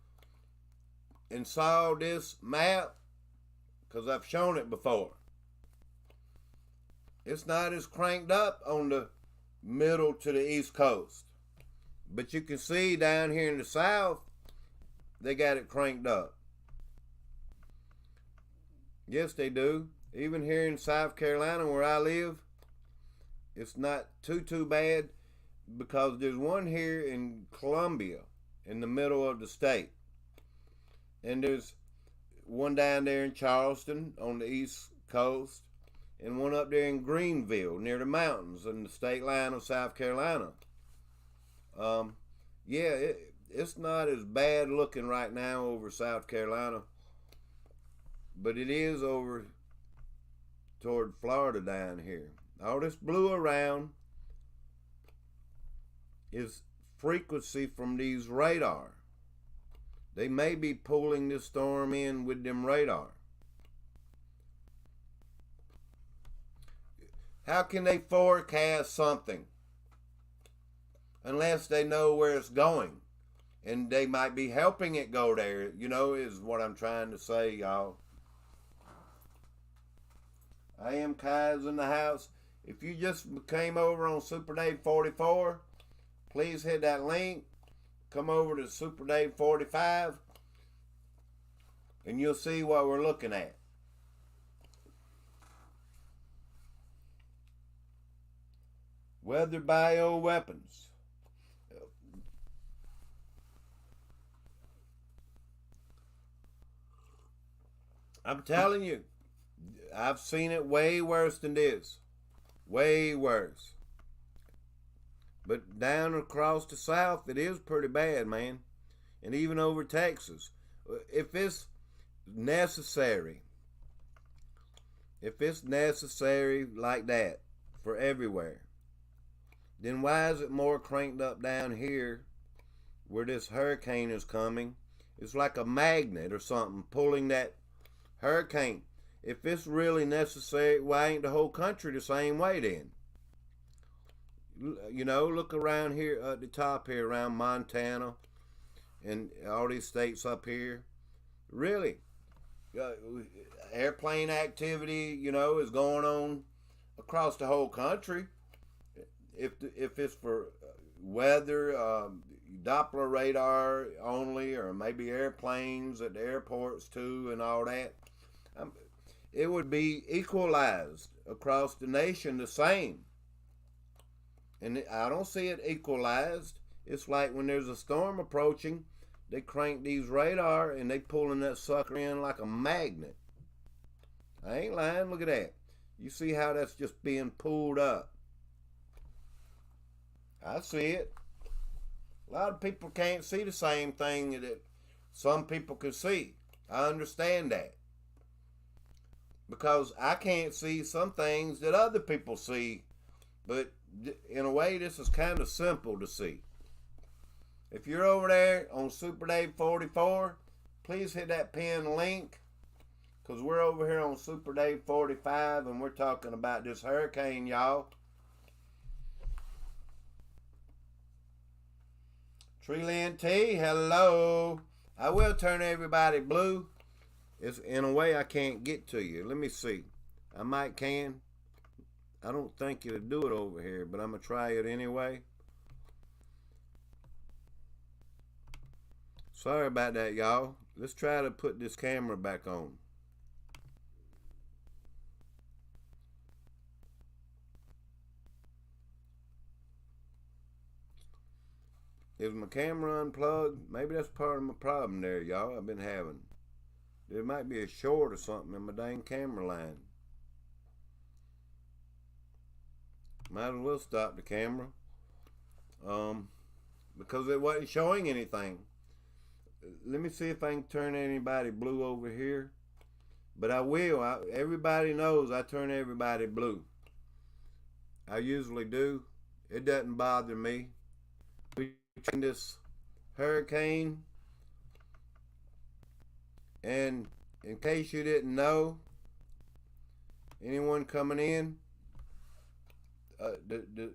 and saw this map, because I've shown it before, it's not as cranked up on the middle to the east coast. But you can see down here in the south, they got it cranked up. Yes, they do. Even here in South Carolina where I live, it's not too bad, because there's one here in Columbia in the middle of the state. And there's one down there in Charleston on the east coast, and one up there in Greenville near the mountains in the state line of South Carolina. Yeah, it's not as bad looking right now over South Carolina, but it is over toward Florida down here. All this blue around is frequency from these radar. They may be pulling this storm in with them radar. How can they forecast something unless they know where it's going? And they might be helping it go there, is what I'm trying to say, y'all. I am Kai's in the house. If you just came over on Super Dave 44, please hit that link. Come over to Super Dave 45, and you'll see what we're looking at. Weather bioweapons. I'm telling you, I've seen it way worse than this. Way worse. But down across the south, it is pretty bad, man. And even over Texas. If it's necessary like that for everywhere, then why is it more cranked up down here where this hurricane is coming? It's like a magnet or something pulling that hurricane. If it's really necessary, why ain't the whole country the same way then? Look around here at the top here, around Montana and all these states up here. Really, airplane activity, is going on across the whole country. If it's for weather, Doppler radar only, or maybe airplanes at the airports too, and all that, it would be equalized across the nation the same. And I don't see it equalized. It's like when there's a storm approaching, they crank these radar and they pulling that sucker in like a magnet. I ain't lying. Look at that. You see how that's just being pulled up. I see it. A lot of people can't see the same thing that some people can see. I understand that. Because I can't see some things that other people see. But in a way, this is kind of simple to see. If you're over there on Super Dave 44, please hit that pinned link. Because we're over here on Super Dave 45 and we're talking about this hurricane, y'all. Treeland T, hello. I will turn everybody blue. It's in a way I can't get to you. Let me see. I might can. I don't think it'll do it over here, but I'm going to try it anyway. Sorry about that, y'all. Let's try to put this camera back on. Is my camera unplugged? Maybe that's part of my problem there, y'all. I've been having. There might be a short or something in my dang camera line. Might as well stop the camera. Because it wasn't showing anything. Let me see if I can turn anybody blue over here. But I will. Everybody knows I turn everybody blue. I usually do. It doesn't bother me. Between this hurricane, and in case you didn't know, anyone coming in, the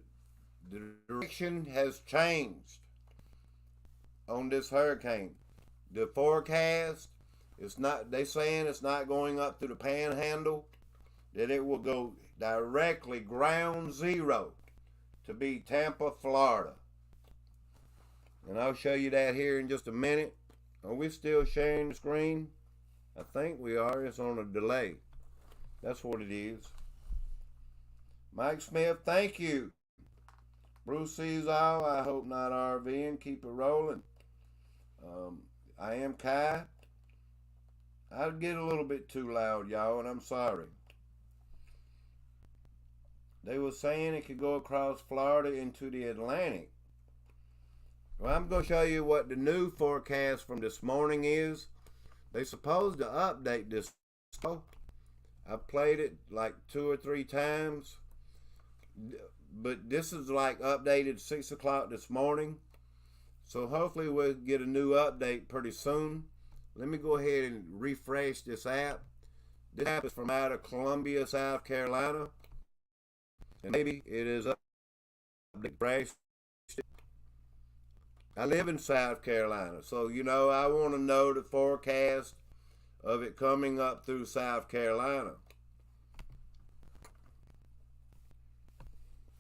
direction has changed on this hurricane. The forecast It's not, they saying it's not going up through the panhandle, that it will go directly ground zero to be Tampa, Florida. And I'll show you that here in just a minute. Are we still sharing the screen? I think we are. It's on a delay. That's what it is. Mike Smith, thank you. Bruce Cesar, I hope not RVing. Keep it rolling. I am Kai. I get a little bit too loud, y'all, and I'm sorry. They were saying it could go across Florida into the Atlantic. Well, I'm going to show you what the new forecast from this morning is. They supposed to update this. I've played it like 2 or 3 times. But this is like updated 6 o'clock this morning. So hopefully we'll get a new update pretty soon. Let me go ahead and refresh this app. This app is from out of Columbia, South Carolina. And maybe it is updated. I live in South Carolina, so you know I want to know the forecast of it coming up through South Carolina.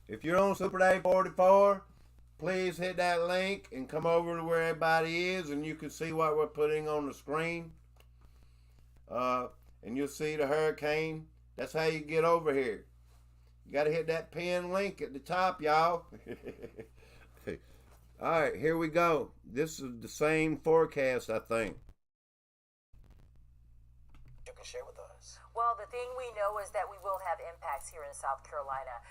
If you're on Super Day 44, please hit that link and come over to where everybody is, and you can see what we're putting on the screen. And you'll see the hurricane. That's how you get over here. You got to hit that pin link at the top, y'all. All right, here we go. This is the same forecast, I think. You can share with us. Well, the thing we know is that we will have impacts here in South Carolina.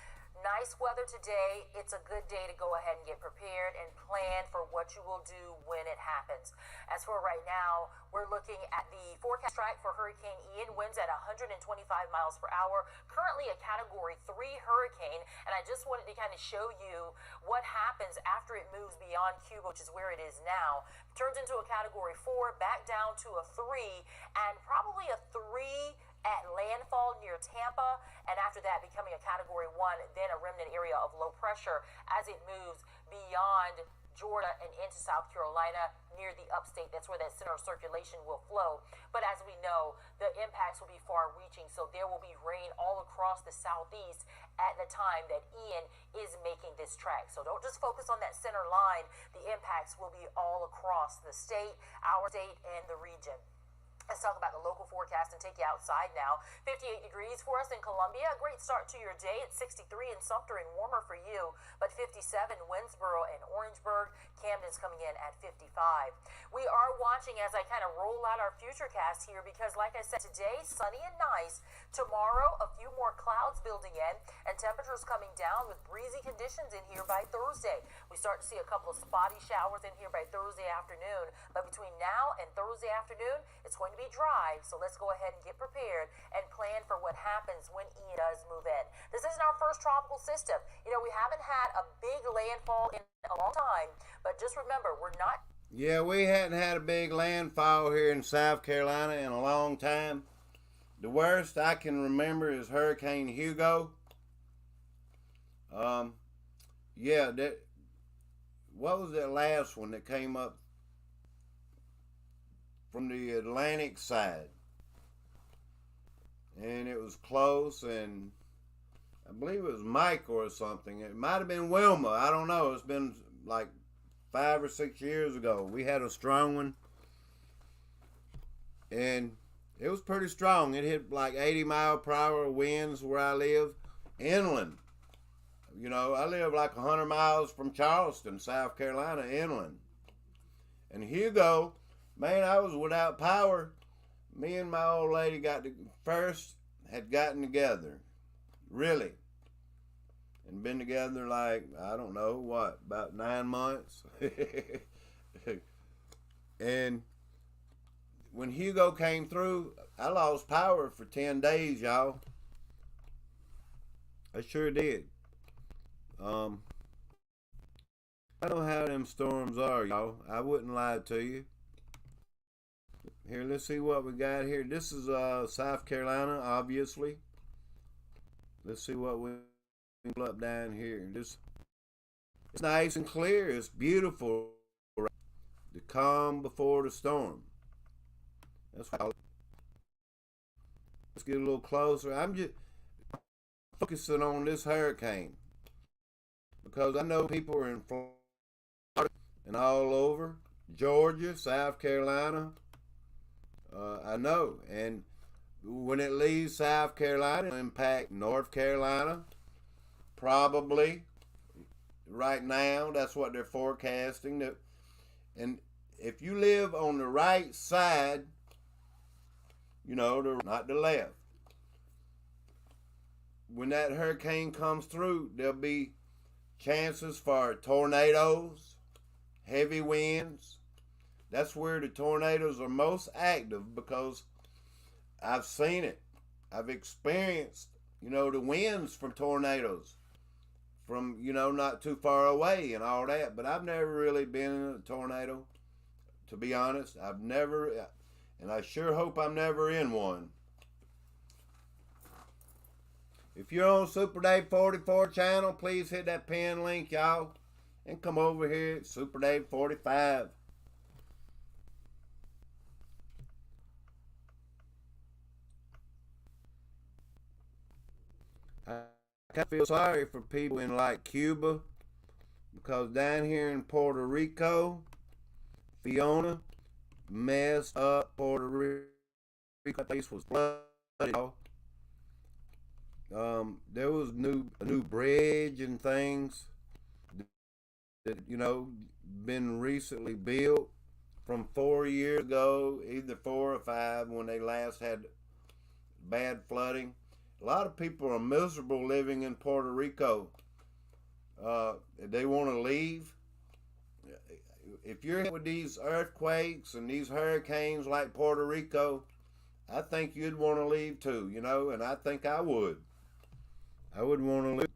Nice weather today. It's a good day to go ahead and get prepared and plan for what you will do when it happens. As for right now, we're looking at the forecast track for Hurricane Ian. Winds at 125 miles per hour. Currently a Category 3 hurricane. And I just wanted to kind of show you what happens after it moves beyond Cuba, which is where it is now. Turns into a Category 4, back down to a 3, and probably a 3 at landfall near Tampa, and after that becoming a Category 1, then a remnant area of low pressure as it moves beyond Georgia and into South Carolina near the upstate. That's where that center of circulation will flow. But as we know, the impacts will be far-reaching, so there will be rain all across the southeast at the time that Ian is making this track. So don't just focus on that center line. The impacts will be all across the state, our state, and the region. Let's talk about the local forecast and take you outside now. 58 degrees for us in Columbia. A great start to your day. It's 63 in Sumter and warmer for you, but 57 Winsboro and Orangeburg. Camden's coming in at 55. We are watching as I kind of roll out our Futurecast here because, like I said, today sunny and nice. Tomorrow, a few more clouds building in and temperatures coming down with breezy conditions in here by Thursday. We start to see a couple of spotty showers in here by Thursday afternoon, but between now and Thursday afternoon, it's going to be dry, so let's go ahead and get prepared and plan for what happens when Ian does move in. This isn't our first tropical system. You know, we haven't had a big landfall in a long time, but just remember, we're not... Yeah, we hadn't had a big landfall here in South Carolina in a long time. The worst I can remember is Hurricane Hugo. Yeah, what was that last one that came up from the Atlantic side? And it was close, and I believe it was Mike or something. It might have been Wilma. I don't know. It's been like 5 or 6 years ago. We had a strong one, and it was pretty strong. It hit like 80-mile-per-hour winds where I live, inland. You know, I live like 100 miles from Charleston, South Carolina, inland. And Hugo, man, I was without power. Me and my old lady had gotten together, really. And been together like, I don't know, what, about 9 months? And when Hugo came through, I lost power for 10 days, y'all. I sure did. I know how them storms are, y'all. I wouldn't lie to you. Here, let's see what we got here. This is South Carolina, obviously. Let's see what we pull up down here. It's nice and clear. It's beautiful. The calm before the storm. That's why. Let's get a little closer. I'm just focusing on this hurricane because I know people are in Florida and all over Georgia, South Carolina. I know, and when it leaves South Carolina, it'll impact North Carolina. Probably right now, that's what they're forecasting. And if you live on the right side, you know, not the left, when that hurricane comes through, there'll be chances for tornadoes, heavy winds. That's where the tornadoes are most active because I've seen it. I've experienced, you know, the winds from tornadoes from, you know, not too far away and all that. But I've never really been in a tornado, to be honest. I've never, and I sure hope I'm never in one. If you're on Super Dave 44 channel, please hit that pin link, y'all, and come over here at Super Dave 45. I feel sorry for people in like Cuba because down here in Puerto Rico, Fiona messed up Puerto Rico. That place was flooded. There was a new bridge and things that, you know, been recently built from 4 years ago, either 4 or 5, when they last had bad flooding. A lot of people are miserable living in Puerto Rico. They want to leave. If you're hit with these earthquakes and these hurricanes like Puerto Rico, I think you'd want to leave too, you know, and I think I would. I would want to leave.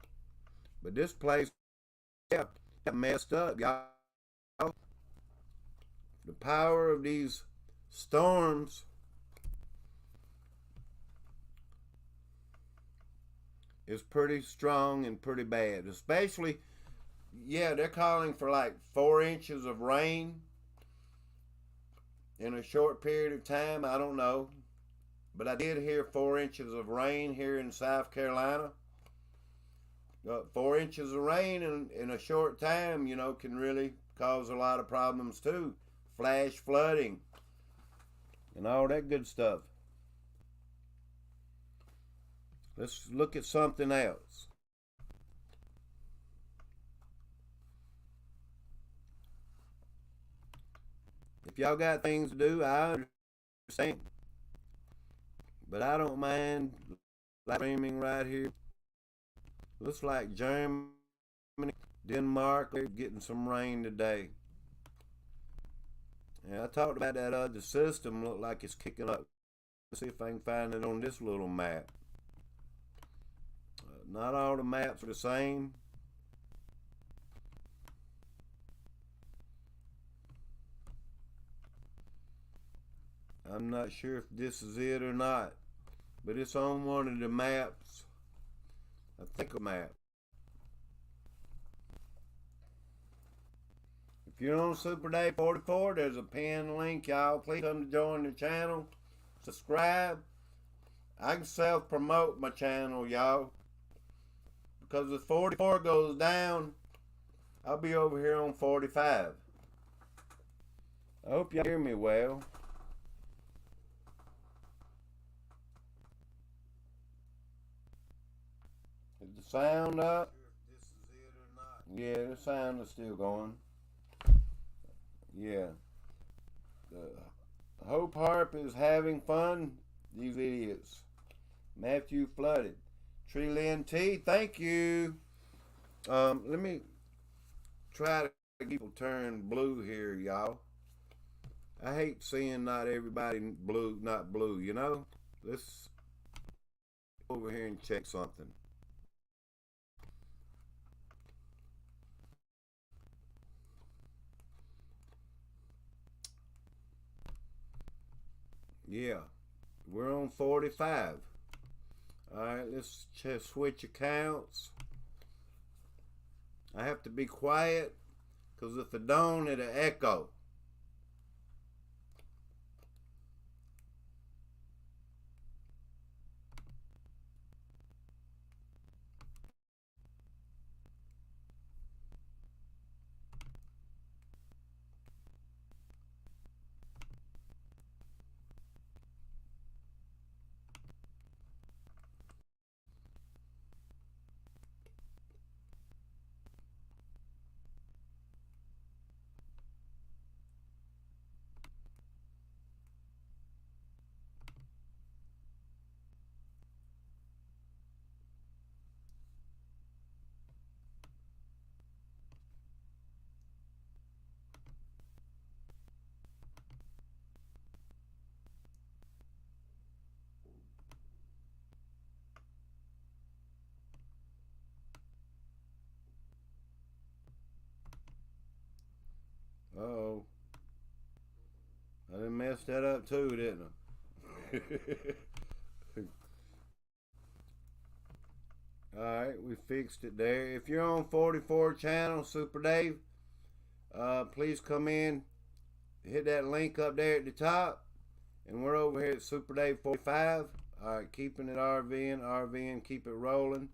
But this place, yeah, got messed up, y'all. The power of these storms is pretty strong and pretty bad. Especially, yeah, they're calling for like 4 inches of rain in a short period of time. I don't know. But I did hear 4 inches of rain here in South Carolina. 4 inches of rain in a short time, you know, can really cause a lot of problems too. Flash flooding and all that good stuff. Let's look at something else. If y'all got things to do, I understand. But I don't mind streaming right here. Looks like Germany, Denmark, they're getting some rain today. And I talked about that other system, look like it's kicking up. Let's see if I can find it on this little map. Not all the maps are the same. I'm not sure if this is it or not, but it's on one of the maps. I think a map. If you're on Super Dave 44, there's a pinned link, y'all. Please come to join the channel. Subscribe. I can self-promote my channel, y'all. Because if 44 goes down, I'll be over here on 45. I hope y'all hear me well. Is the sound up? If this is it or not. Yeah, the sound is still going. Yeah. Hope Harp is having fun. These idiots. Matthew Flooded. Tree Lynn T, thank you. Let me try to get people turn blue here, y'all. I hate seeing not everybody blue, not blue, you know? Let's go over here and check something. Yeah, we're on 45. Alright, let's just switch accounts. I have to be quiet because if I don't, it'll echo. messed that up too, didn't I? Alright, we fixed it there. If you're on 44 channel, Super Dave, please come in, hit that link up there at the top, and we're over here at Super Dave 45. Alright, keeping it RVing, keep it rolling.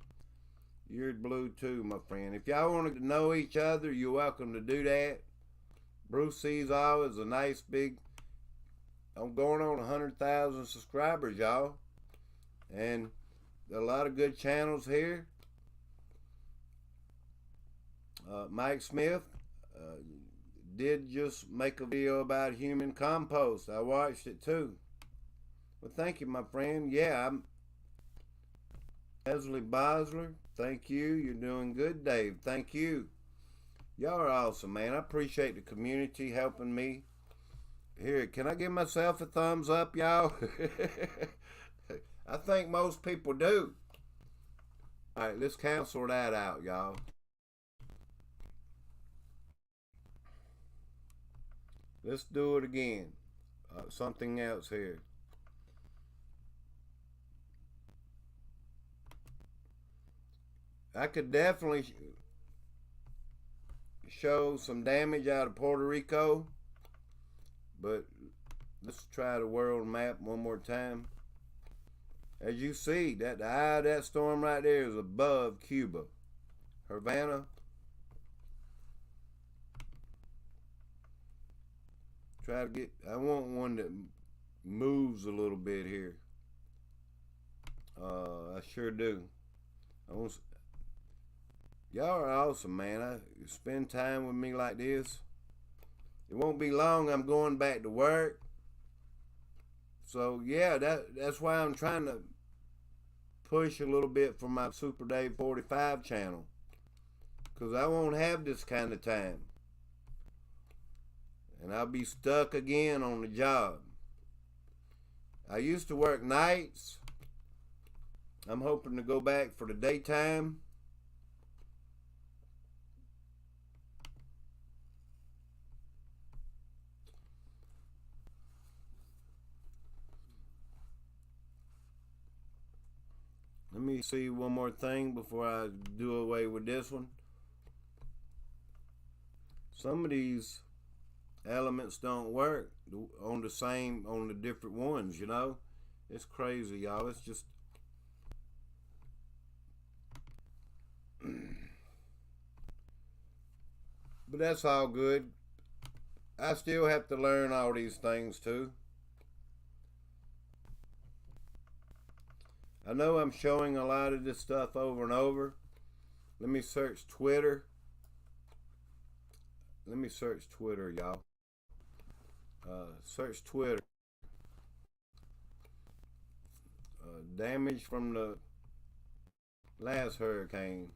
You're blue too, my friend. If y'all want to know each other, you're welcome to do that. Bruce sees all is a nice big, I'm going on 100,000 subscribers, y'all. And there are a lot of good channels here. Mike Smith did just make a video about human compost. I watched it too. Well, thank you, my friend. Yeah, I'm Leslie Bosler. Thank you. You're doing good, Dave. Thank you. Y'all are awesome, man. I appreciate the community helping me. Here, can I give myself a thumbs up, y'all? I think most people do. All right, let's cancel that out, y'all. Let's do it again. Something else here. I could definitely show some damage out of Puerto Rico, but let's try the world map one more time. As you see, that the eye of that storm right there is above Cuba. Havana. Try to get, I want one that moves a little bit here. I sure do. Y'all are awesome, man. Spend time with me like this. It won't be long. I'm going back to work. So yeah, that's why I'm trying to push a little bit for my Super Dave 45 channel, because I won't have this kind of time, and I'll be stuck again on the job. I used to work nights. I'm hoping to go back for the daytime. Let me see one more thing before I do away with this one. Some of these elements don't work on the different ones, you know? It's crazy, y'all. It's just but that's all good. I still have to learn all these things too. I know I'm showing a lot of this stuff over and over. Let me search Twitter. Let me search Twitter, y'all. Search Twitter. Damage from the last hurricane.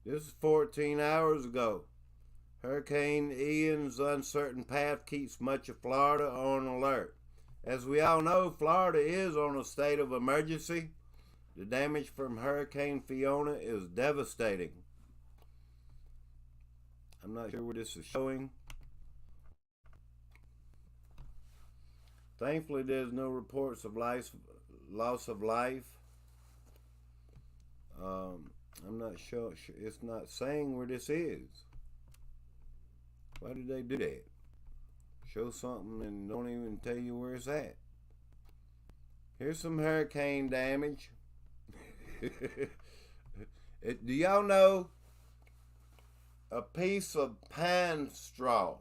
This is 14 hours ago. Hurricane Ian's uncertain path keeps much of Florida on alert. As we all know, Florida is on a state of emergency. The damage from Hurricane Fiona is devastating. I'm not sure what this is showing. Thankfully, there's no reports of loss of life. I'm not sure. It's not saying where this is. Why did they do that? Show something and don't even tell you where it's at. Here's some hurricane damage. Do y'all know a piece of pine straw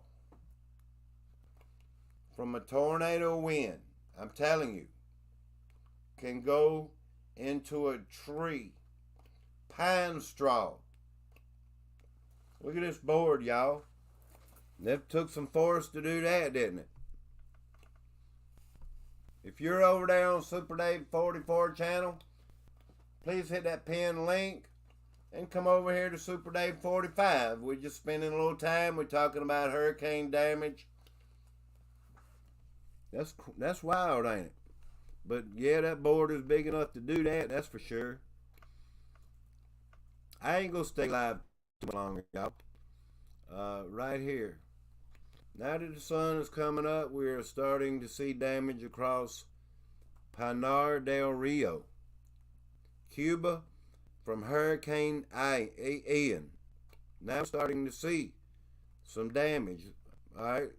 from a tornado wind, I'm telling you, can go into a tree? Pine straw. Look at this board, y'all. That took some force to do that, didn't it? If you're over there on Super Dave 44 channel, please hit that pinned link and come over here to Super Dave 45. We're just spending a little time. We're talking about hurricane damage. That's wild, ain't it? But yeah, that board is big enough to do that. That's for sure. I ain't gonna stay live too longer, y'all. Right here. Now that the sun is coming up, we are starting to see damage across Pinar del Rio, Cuba, from Hurricane Ian. Now starting to see some damage. All right.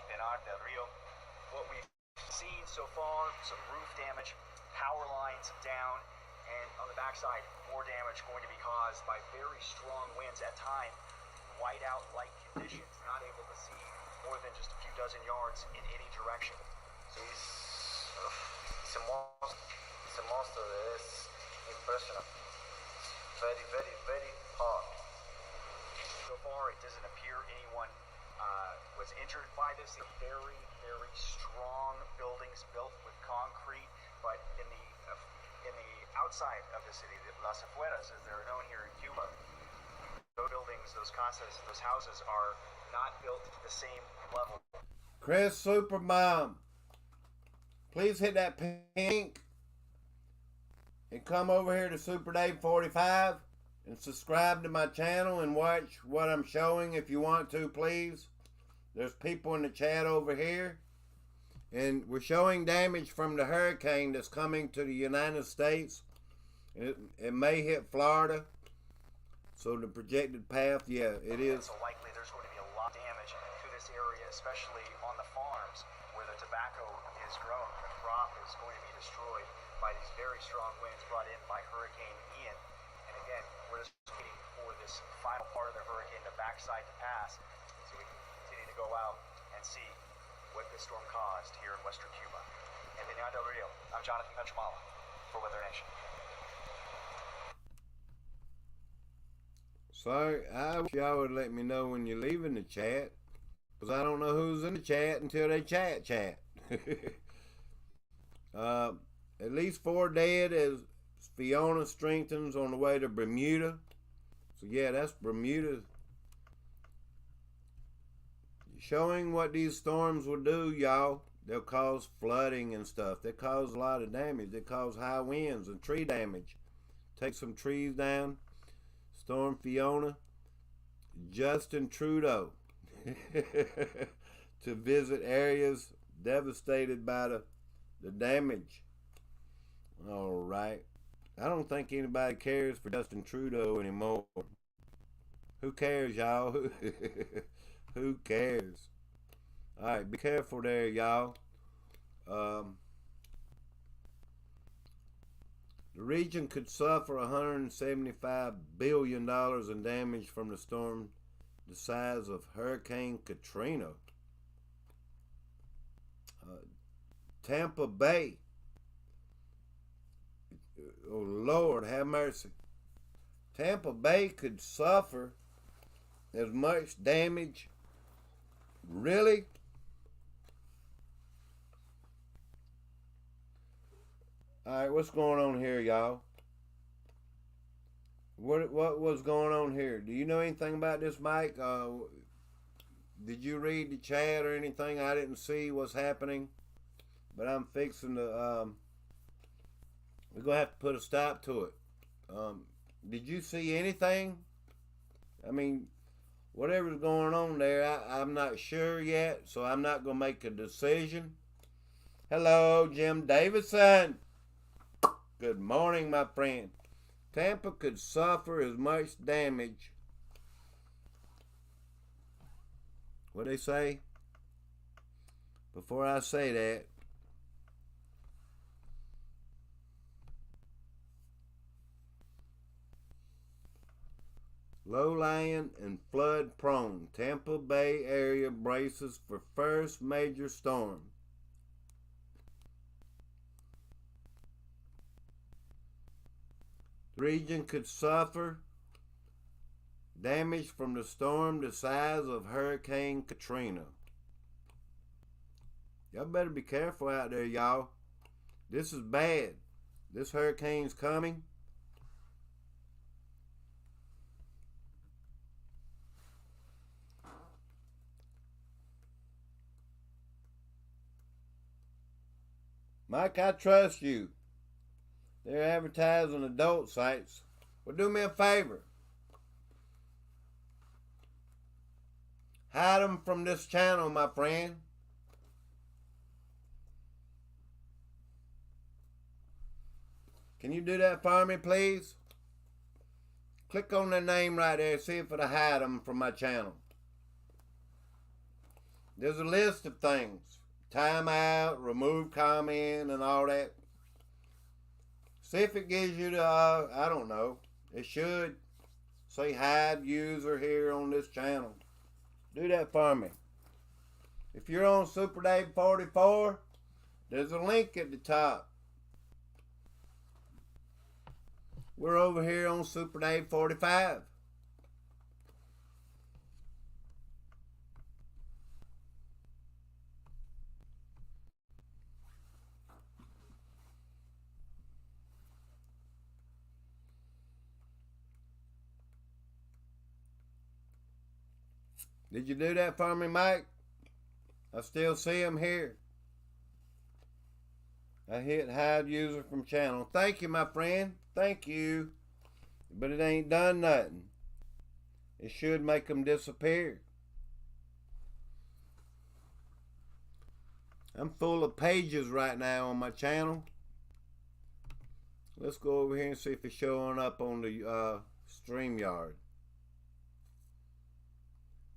Pinar del Rio. What we've seen so far, some roof damage, power lines down, and on the backside, more damage going to be caused by very strong winds at times, whiteout-like conditions, not able to see more than just a few dozen yards in any direction. So it's a monster. It's impressionant. Very, very, very hard. So far, it doesn't appear anyone was injured by this. Very, very strong buildings built with concrete, but in the outside of the city, Las Afueras, as they're known here in Cuba, those buildings, those casas, those houses are not built to the same level. Chris Supermom, please hit that pink and come over here to Super Dave 45 and subscribe to my channel and watch what I'm showing if you want to, please. There's people in the chat over here, and we're showing damage from the hurricane that's coming to the United States. It may hit Florida, so the projected path, yeah, it is. So likely there's going to be a lot of damage to this area, especially on the farms where the tobacco is grown. The crop is going to be destroyed by these very strong winds brought in by Hurricane Ian. And again, we're just waiting for this final part of the hurricane, the backside, to pass, so we can continue to go out and see what this storm caused here in Western Cuba. In Pinar del Rio, I'm Jonathan Petramala for Weather Nation. Sorry, I wish y'all would let me know when you're leaving the chat, because I don't know who's in the chat until they chat. At least 4 dead as Fiona strengthens on the way to Bermuda. So yeah, that's Bermuda. Showing what these storms will do, y'all. They'll cause flooding and stuff. They cause a lot of damage. They cause high winds and tree damage. Take some trees down. Storm Fiona. Justin Trudeau to visit areas devastated by the damage. All right. I don't think anybody cares for Justin Trudeau anymore. Who cares, y'all? Who cares? All right, be careful there, y'all. The region could suffer $175 billion in damage from the storm the size of Hurricane Katrina. Tampa Bay. Oh, Lord, have mercy. Tampa Bay could suffer as much damage. Really? All right, what's going on here, y'all? What was going on here? Do you know anything about this, Mike? Did you read the chat or anything? I didn't see what's happening, but I'm fixing to. We're gonna have to put a stop to it. Did you see anything? I mean, whatever's going on there, I'm not sure yet, so I'm not gonna make a decision. Hello, Jim Davidson. Good morning, my friend. Tampa could suffer as much damage. What they say? Before I say that, low-lying and flood-prone Tampa Bay area braces for first major storm. The region could suffer damage from the storm the size of Hurricane Katrina. Y'all better be careful out there, y'all. This is bad. This hurricane's coming. Mike, I trust you. They're advertising adult sites. Well, do me a favor. Hide them from this channel, my friend. Can you do that for me, please? Click on their name right there. See if it'll hide them from my channel. There's a list of things. Time out, remove comment, and all that. See if it gives you the, I don't know. It should say hide user here on this channel. Do that for me. If you're on Super Dave 44, there's a link at the top. We're over here on Super Dave 45. Did you do that for me, Mike? I still see him here. I hit hide user from channel. Thank you, my friend. Thank you. But it ain't done nothing. It should make them disappear. I'm full of pages right now on my channel. Let's go over here and see if it's showing up on the StreamYard.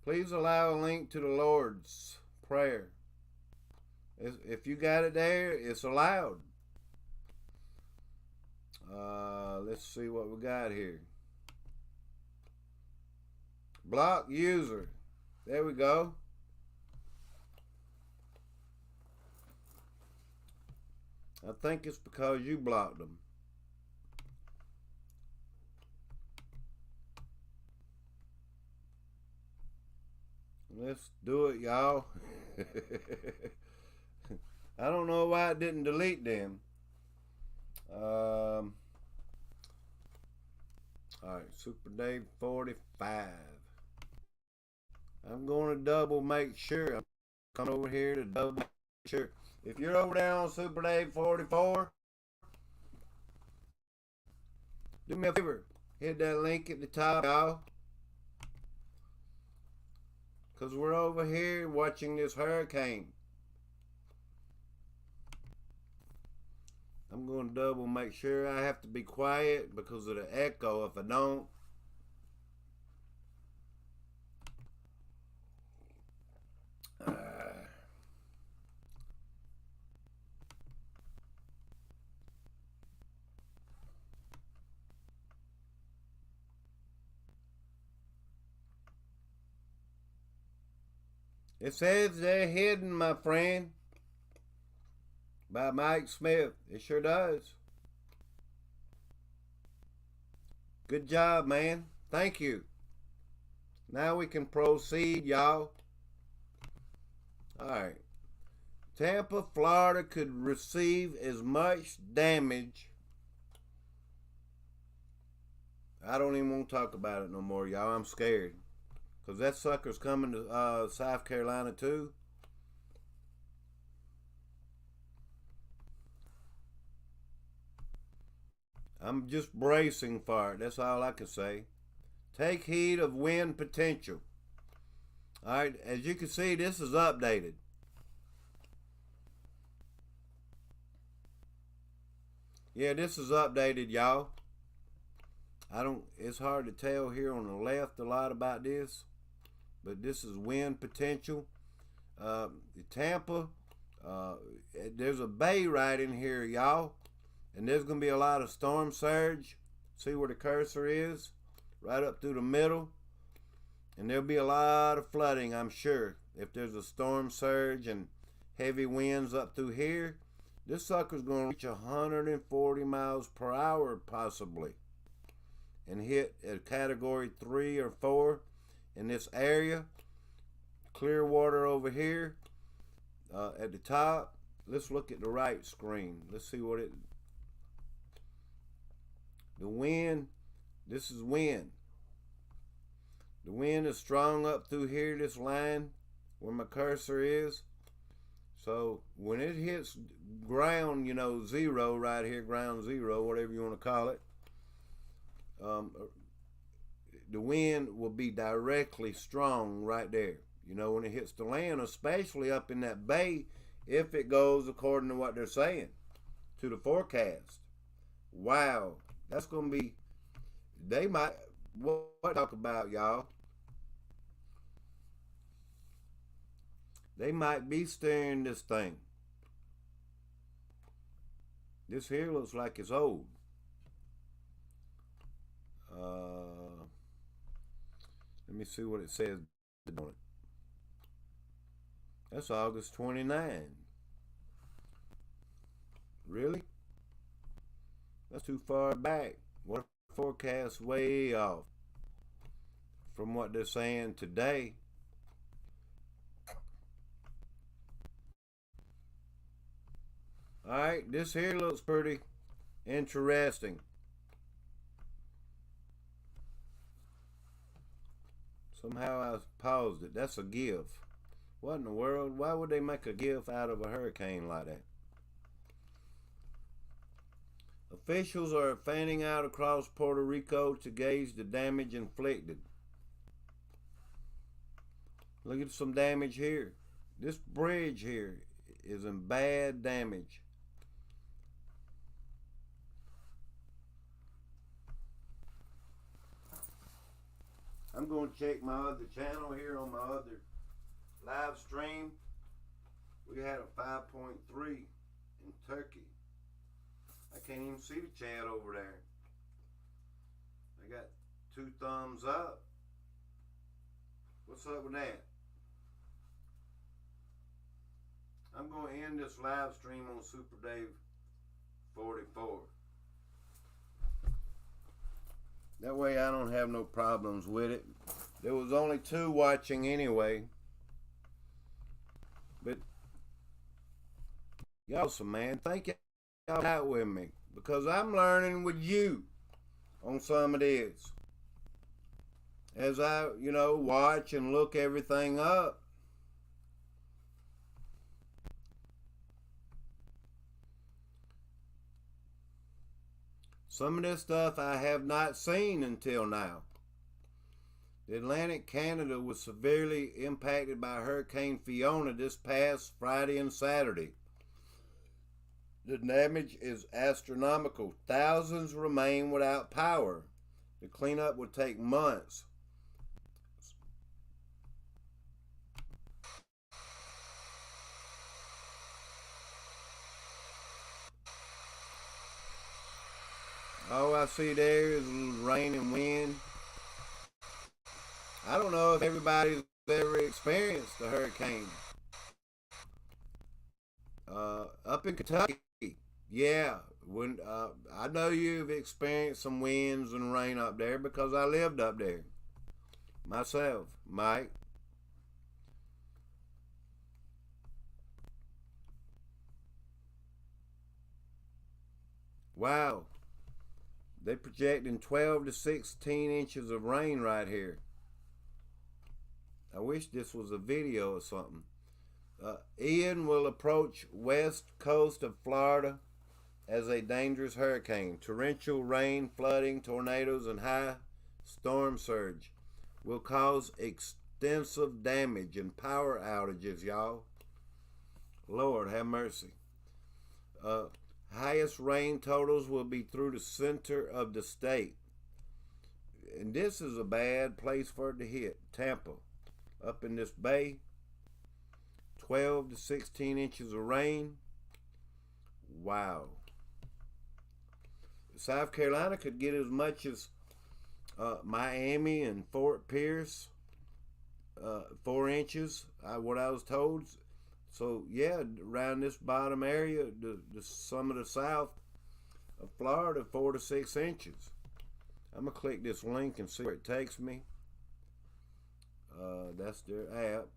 Please allow a link to the Lord's Prayer. If you got it there, it's allowed. Let's see what we got here. Block user. There we go. I think it's because you blocked them. Let's do it, y'all. I don't know why it didn't delete them. Alright, Super Dave 45. I'm going to double make sure. I'm coming over here to double make sure. If you're over there on Super Dave 44, do me a favor. Hit that link at the top, y'all. Because we're over here watching this hurricane. I'm going to double make sure. I have to be quiet because of the echo if I don't. It says they're hidden, my friend. By Mike Smith. It sure does. Good job, man. Thank you. Now we can proceed, y'all. Alright. Tampa, Florida could receive as much damage. I don't even want to talk about it no more, y'all. I'm scared. Because that sucker's coming to South Carolina too. I'm just bracing for it. That's all I can say. Take heed of wind potential. Alright, as you can see, this is updated. Yeah, this is updated, y'all. It's hard to tell here on the left a lot about this. But this is wind potential. Tampa, there's a bay right in here, y'all. And there's going to be a lot of storm surge. See where the cursor is? Right up through the middle. And there'll be a lot of flooding, I'm sure. If there's a storm surge and heavy winds up through here, this sucker's going to reach 140 miles per hour possibly. And hit a category 3 or 4 in this area. Clear water over here at the top. Let's look at the right screen. Let's see what it The wind, this is wind. The wind is strong up through here, this line where my cursor is. So when it hits ground, you know, zero right here, ground zero, whatever you want to call it, the wind will be directly strong right there. You know, when it hits the land, especially up in that bay, if it goes according to what they're saying, to the forecast. Wow, that's going to be, they might, what talk about, y'all? They might be steering this thing. This here looks like it's old. Let me see what it says on it. That's August 29. Really? That's too far back. What forecast way off from what they're saying today. Alright, this here looks pretty interesting. Somehow I paused it. That's a GIF. What in the world? Why would they make a GIF out of a hurricane like that? Officials are fanning out across Puerto Rico to gauge the damage inflicted. Look at some damage here. This bridge here is in bad damage. I'm going to check my other channel here on my other live stream. We had a 5.3 in Turkey. I can't even see the chat over there. I got 2 thumbs up. What's up with that? I'm going to end this live stream on Super Dave 44. That way I don't have no problems with it. There was only 2 watching anyway. But y'all some man, thank y'all out with me. Because I'm learning with you on some of this. As I, you know, watch and look everything up. Some of this stuff I have not seen until now. The Atlantic Canada was severely impacted by Hurricane Fiona this past Friday and Saturday. The damage is astronomical. Thousands remain without power. The cleanup would take months. All I see there is rain and wind. I don't know if everybody's ever experienced a hurricane. Up in Kentucky, yeah. When I know you've experienced some winds and rain up there because I lived up there myself, Mike. Wow. They projecting 12 to 16 inches of rain right here. I wish this was a video or something. Ian will approach west coast of Florida as a dangerous hurricane. Torrential rain, flooding, tornadoes, and high storm surge will cause extensive damage and power outages, y'all. Lord have mercy. Highest rain totals will be through the center of the state. And this is a bad place for it to hit. Tampa, up in this bay. 12 to 16 inches of rain. Wow. South Carolina could get as much as Miami and Fort Pierce, 4 inches, what I was told. So yeah, around this bottom area, some of the south of Florida, 4 to 6 inches. I'm gonna click this link and see where it takes me. That's their app.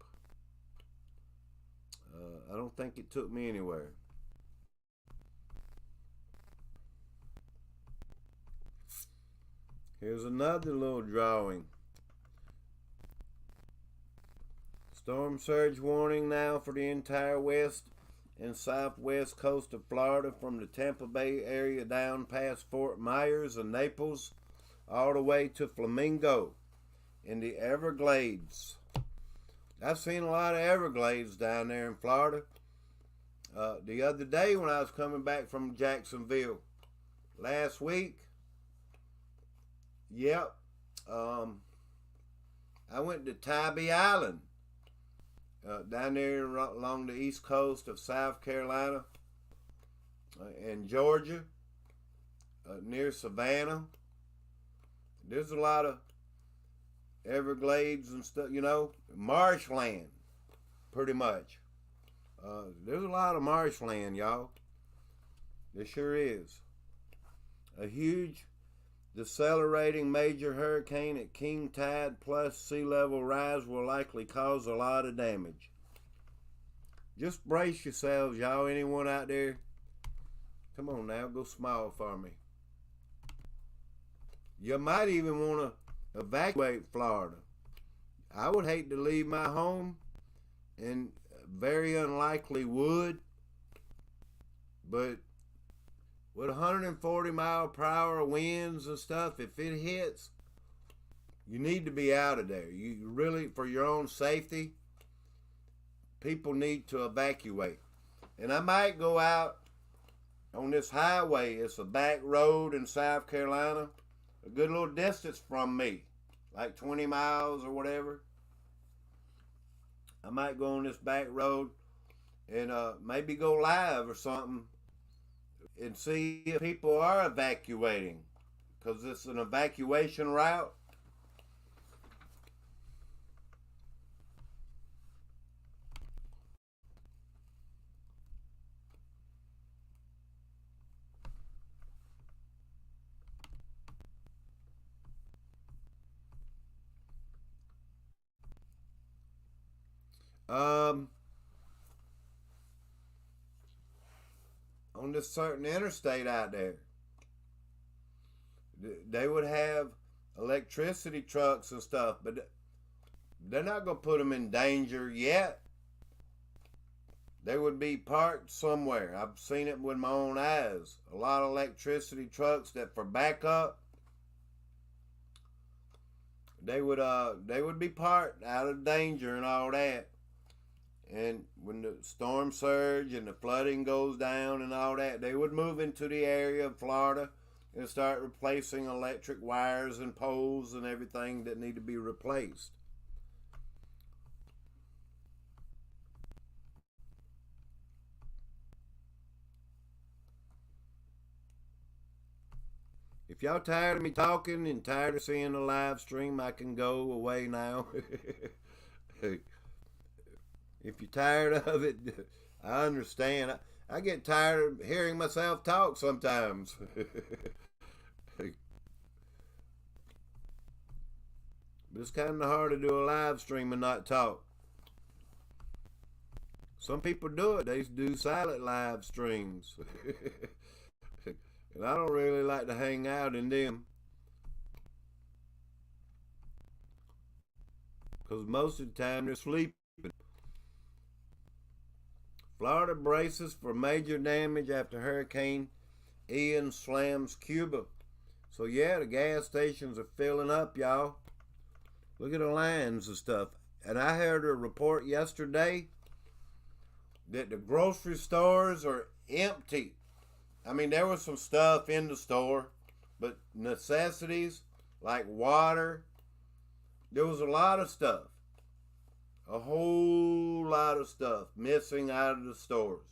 I don't think it took me anywhere. Here's another little drawing. Storm surge warning now for the entire west and southwest coast of Florida, from the Tampa Bay area down past Fort Myers and Naples, all the way to Flamingo in the Everglades. I've seen a lot of Everglades down there in Florida. The other day when I was coming back from Jacksonville last week, I went to Tybee Island, down there along the east coast of South Carolina and Georgia, near Savannah. There's a lot of Everglades and stuff, marshland, pretty much. There's a lot of marshland, y'all. There sure is. A huge, decelerating major hurricane at king tide plus sea level rise will likely cause a lot of damage. Just brace yourselves, y'all. Anyone out there? Come on now, go smile for me. You might even want to evacuate Florida. I would hate to leave my home, and very unlikely would, but with 140 mile per hour winds and stuff, if it hits, you need to be out of there. You really, for your own safety, people need to evacuate. And I might go out on this highway. It's a back road in South Carolina, a good little distance from me, like 20 miles or whatever. I might go on this back road and maybe go live or something and see if people are evacuating, because it's an evacuation route. On this certain interstate out there, they would have electricity trucks and stuff, but they're not going to put them in danger yet. They would be parked somewhere. I've seen it with my own eyes. A lot of electricity trucks that for backup, they would be parked out of danger and all that. And when the storm surge and the flooding goes down and all that, they would move into the area of Florida and start replacing electric wires and poles and everything that need to be replaced. If y'all tired of me talking and tired of seeing the live stream, I can go away now. If you're tired of it, I understand. I get tired of hearing myself talk sometimes. But it's kind of hard to do a live stream and not talk. Some people do it. They do silent live streams. And I don't really like to hang out in them, because most of the time they're sleeping. Florida braces for major damage after Hurricane Ian slams Cuba. So yeah, the gas stations are filling up, y'all. Look at the lines and stuff. And I heard a report yesterday that the grocery stores are empty. I mean, there was some stuff in the store, but necessities like water, there was a lot of stuff. A whole lot of stuff missing out of the stores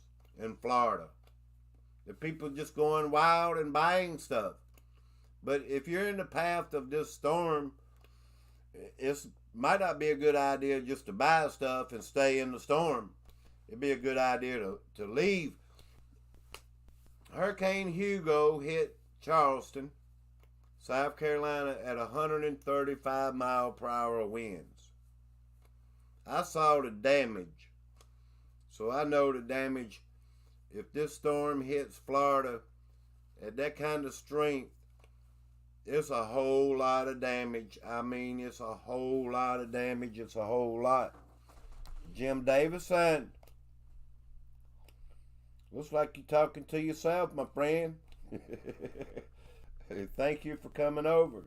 in Florida. The people just going wild and buying stuff. But if you're in the path of this storm, it might not be a good idea just to buy stuff and stay in the storm. It'd be a good idea to leave. Hurricane Hugo hit Charleston, South Carolina at 135 mile per hour winds. I saw the damage, so I know the damage. If this storm hits Florida at that kind of strength, It's a whole lot of damage. I mean, it's a whole lot of damage. It's a whole lot. Jim Davison. Looks like you're talking to yourself, my friend. Thank you for coming over.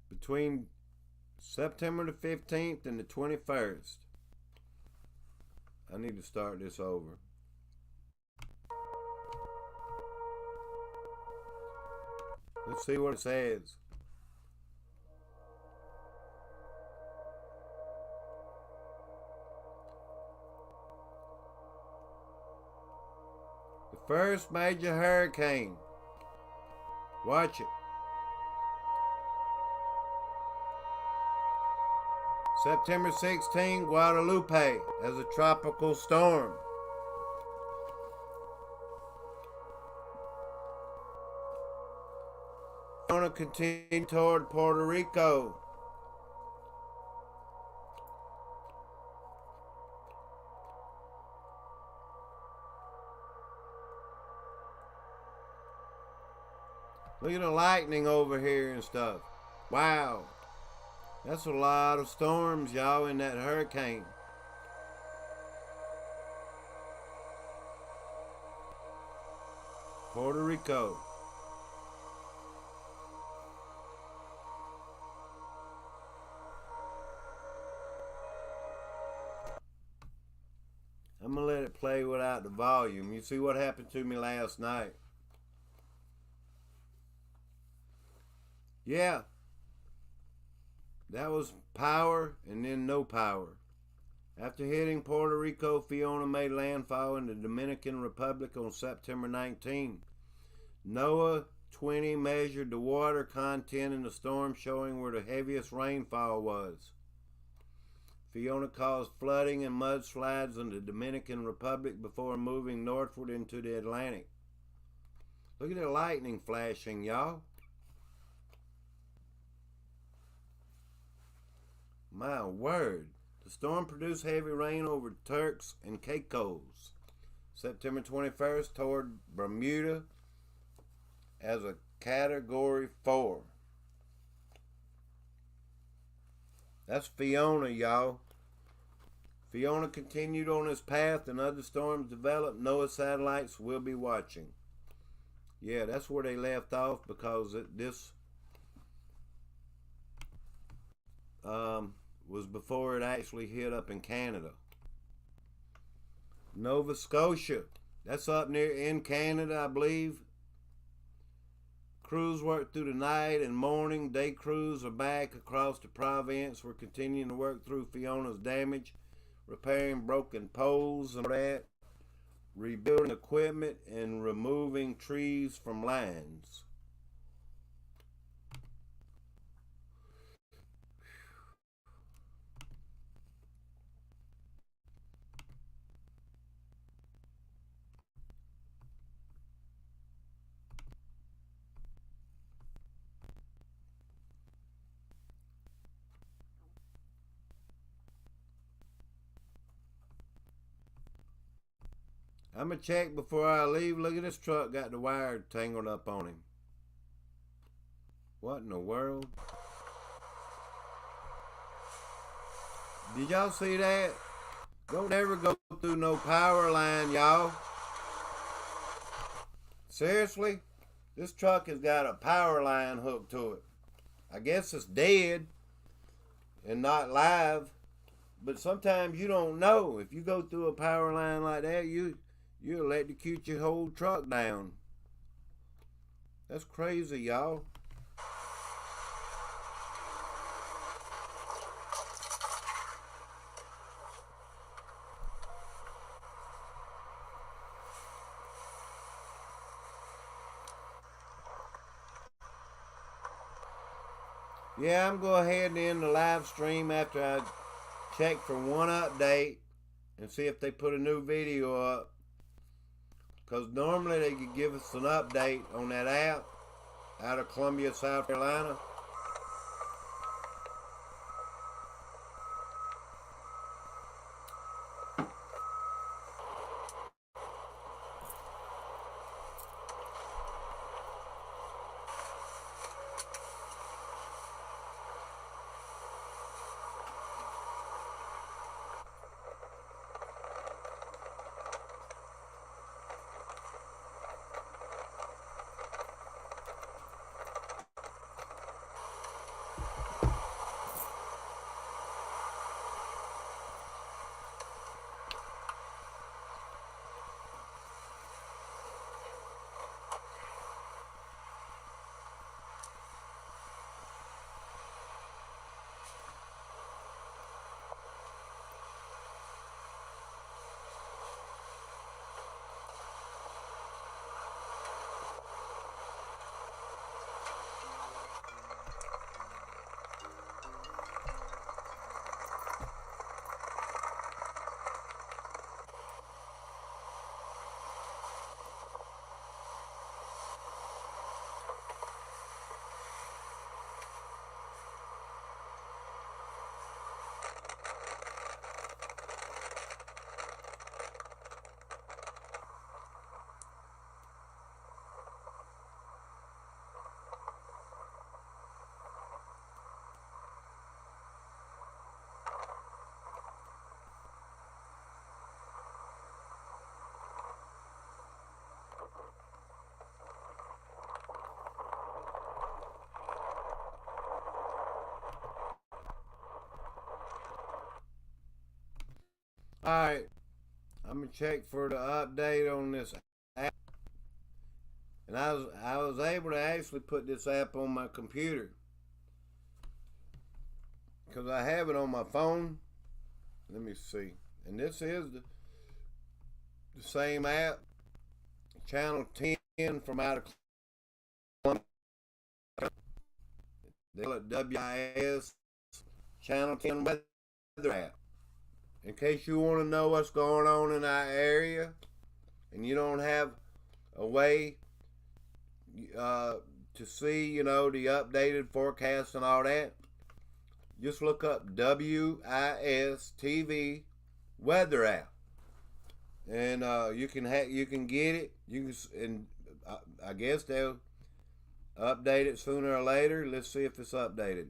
Between September the 15th and the 21st. I need to start this over. Let's see what it says. The first major hurricane. Watch it. September 16, Guadalupe as a tropical storm. Going to continue toward Puerto Rico. Look at the lightning over here and stuff. Wow. That's a lot of storms, y'all, in that hurricane. Puerto Rico. I'm going to let it play without the volume. You see what happened to me last night? Yeah. That was power and then no power. After hitting Puerto Rico, Fiona made landfall in the Dominican Republic on September 19. NOAA 20 measured the water content in the storm, showing where the heaviest rainfall was. Fiona caused flooding and mudslides in the Dominican Republic before moving northward into the Atlantic. Look at the lightning flashing, y'all. My word. The storm produced heavy rain over Turks and Caicos. September 21st toward Bermuda as a Category 4. That's Fiona, y'all. Fiona continued on its path and other storms developed. NOAA satellites will be watching. Yeah, that's where they left off because this was before it actually hit up in Canada. Nova Scotia. That's up near in Canada, I believe. Crews worked through the night and morning. Day crews are back across the province. We're continuing to work through Fiona's damage, repairing broken poles and all that, rebuilding equipment, and removing trees from lines. I'm going to check before I leave. Look at this truck, got the wire tangled up on him. What in the world? Did y'all see that? Don't ever go through no power line, y'all. Seriously? This truck has got a power line hooked to it. I guess it's dead and not live. But sometimes you don't know. If you go through a power line like that, you'll electrocute your whole truck down. That's crazy, y'all. Yeah, I'm going ahead and end the live stream after I check for one update and see if they put a new video up. Because normally they could give us an update on that app out of Columbia, South Carolina. Alright, I'm going to check for the update on this app. And I was able to actually put this app on my computer. Because I have it on my phone. Let me see. And this is the same app. Channel 10 from out of Columbia. They call it WIS Channel 10 Weather App. In case you want to know what's going on in our area and you don't have a way to see, you know, the updated forecast and all that, just look up WIS TV Weather App, and you can get it. And I guess they'll update it sooner or later. Let's see if it's updated.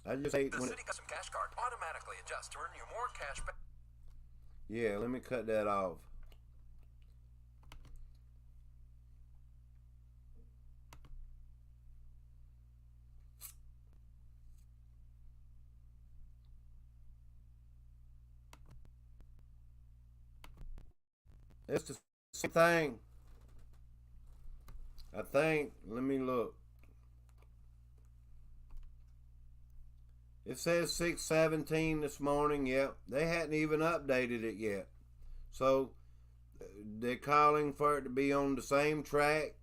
I just hate The when City Custom Cash Card automatically adjusts to earn you more cash back. Yeah, let me cut that off. It's the same thing. I think, let me look. It says 6:17 this morning. Yep, they hadn't even updated it yet. So they're calling for it to be on the same track.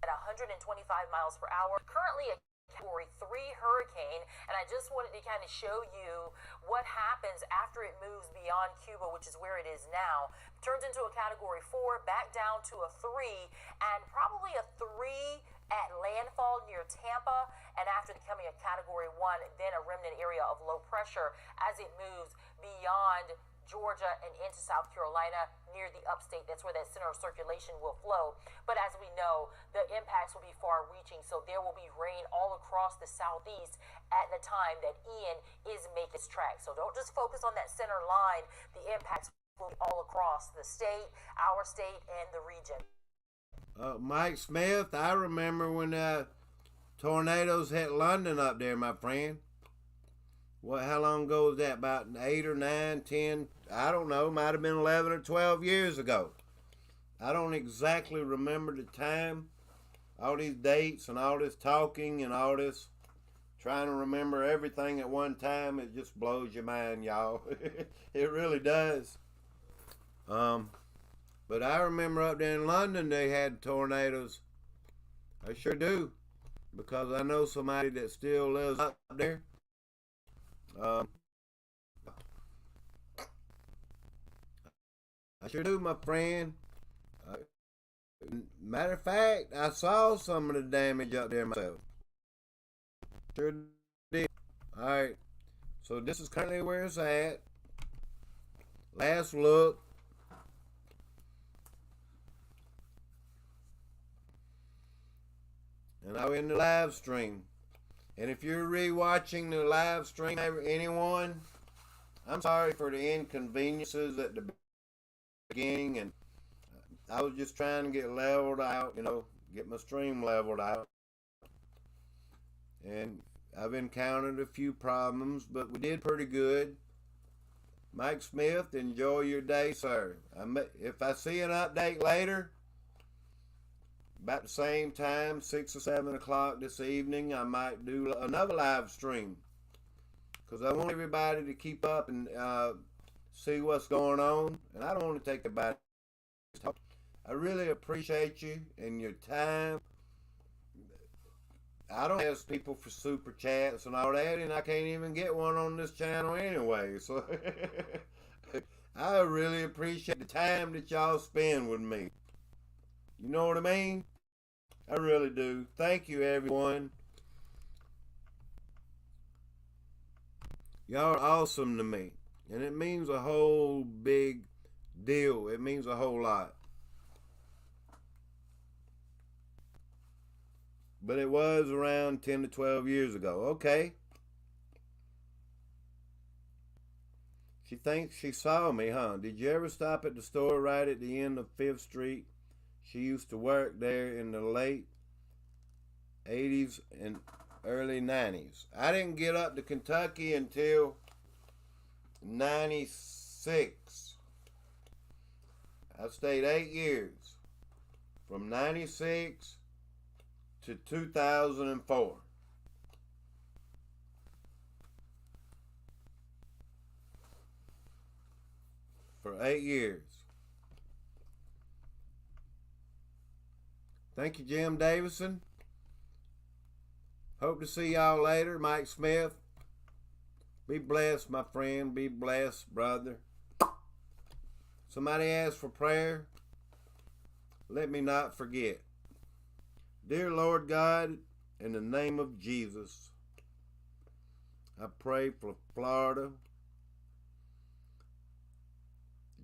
At 125 miles per hour. Currently a Category 3 hurricane, and I just wanted to kind of show you what happens after it moves beyond Cuba, which is where it is now. Turns into a Category 4, back down to a 3, and probably a 3 at landfall near Tampa, and after becoming a Category 1, then a remnant area of low pressure as it moves beyond Georgia and into South Carolina near the upstate. That's where that center of circulation will flow. But as we know, the impacts will be far-reaching, so there will be rain all across the southeast at the time that Ian is making its track. So don't just focus on that center line. The impacts will be all across the state, our state, and the region. Mike Smith, I remember when tornadoes hit London up there, my friend. How long ago was that? About 8 or 9, 10, I don't know, might have been 11 or 12 years ago. I don't exactly remember the time. All these dates and all this talking and all this trying to remember everything at one time, it just blows your mind, y'all. It really does. But I remember up there in London they had tornadoes. I sure do, because I know somebody that still lives up there. sure do, my friend. Matter of fact, I saw some of the damage up there myself. Sure did. Alright, so this is currently where it's at. Last look. And I'll end the live stream. And if you're rewatching the live stream, anyone, I'm sorry for the inconveniences at the beginning. And I was just trying to get leveled out, get my stream leveled out. And I've encountered a few problems, but we did pretty good. Mike Smith, enjoy your day, sir. If I see an update later, about the same time, 6 or 7 o'clock this evening, I might do another live stream. Because I want everybody to keep up and see what's going on. And I don't want to take about it. I really appreciate you and your time. I don't ask people for super chats and all that, and I can't even get one on this channel anyway. So I really appreciate the time that y'all spend with me. You know what I mean? I really do. Thank you, everyone. Y'all are awesome to me, and it means a whole big deal. It means a whole lot. But it was around 10 to 12 years ago. Okay. She thinks she saw me, huh? Did you ever stop at the store right at the end of 5th Street? She used to work there in the late 80s and early 90s. I didn't get up to Kentucky until 96. I stayed 8 years. From 96 to 2004. For 8 years. Thank you, Jim Davison. Hope to see y'all later. Mike Smith. Be blessed, my friend. Be blessed, brother. Somebody asked for prayer. Let me not forget. Dear Lord God, in the name of Jesus, I pray for Florida,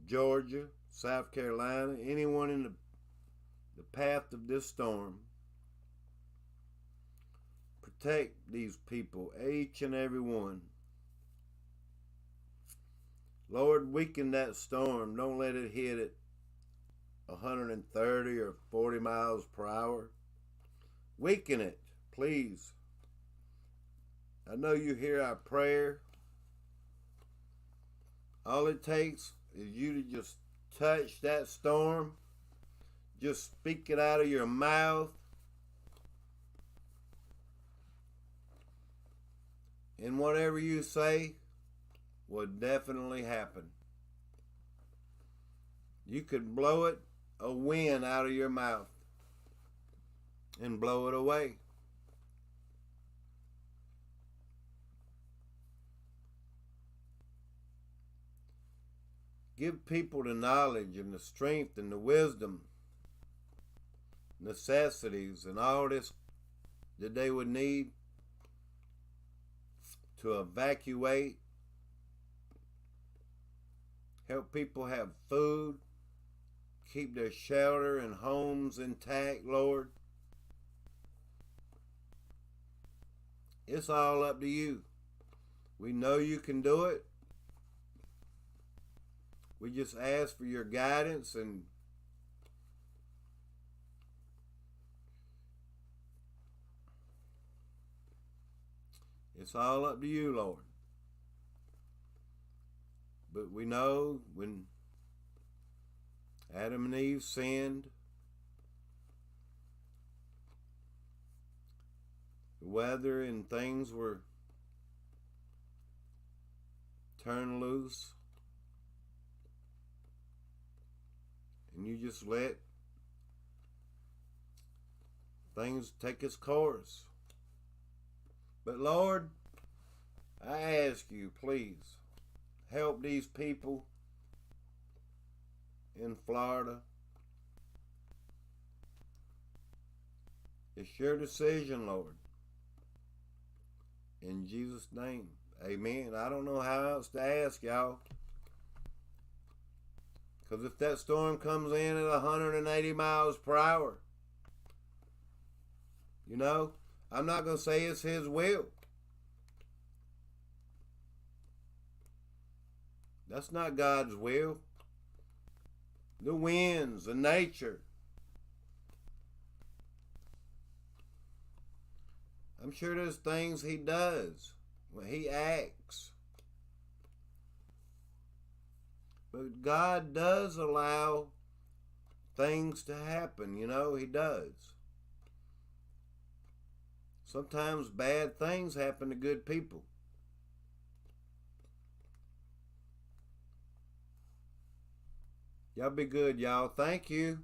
Georgia, South Carolina, anyone in the path of this storm. Protect these people, each and every one. Lord, weaken that storm. Don't let it hit at 130 or 40 miles per hour. Weaken it, please. I know you hear our prayer. All it takes is you to just touch that storm. Just speak it out of your mouth. And whatever you say will definitely happen. You could blow it a wind out of your mouth and blow it away. Give people the knowledge and the strength and the wisdom, necessities, and all this that they would need to evacuate. Help people have food, keep their shelter and homes intact, Lord. It's all up to you. We know you can do it. We just ask for your guidance and it's all up to you, Lord. But we know when Adam and Eve sinned, the weather and things were turned loose. And you just let things take its course. But Lord, I ask you, please, help these people in Florida. It's your decision, Lord. In Jesus' name, amen. I don't know how else to ask, y'all. Because if that storm comes in at 180 miles per hour, you know, I'm not going to say it's His will. That's not God's will. The winds, the nature. I'm sure there's things He does when He acts. But God does allow things to happen, you know, He does. Sometimes bad things happen to good people. Y'all be good, y'all. Thank you.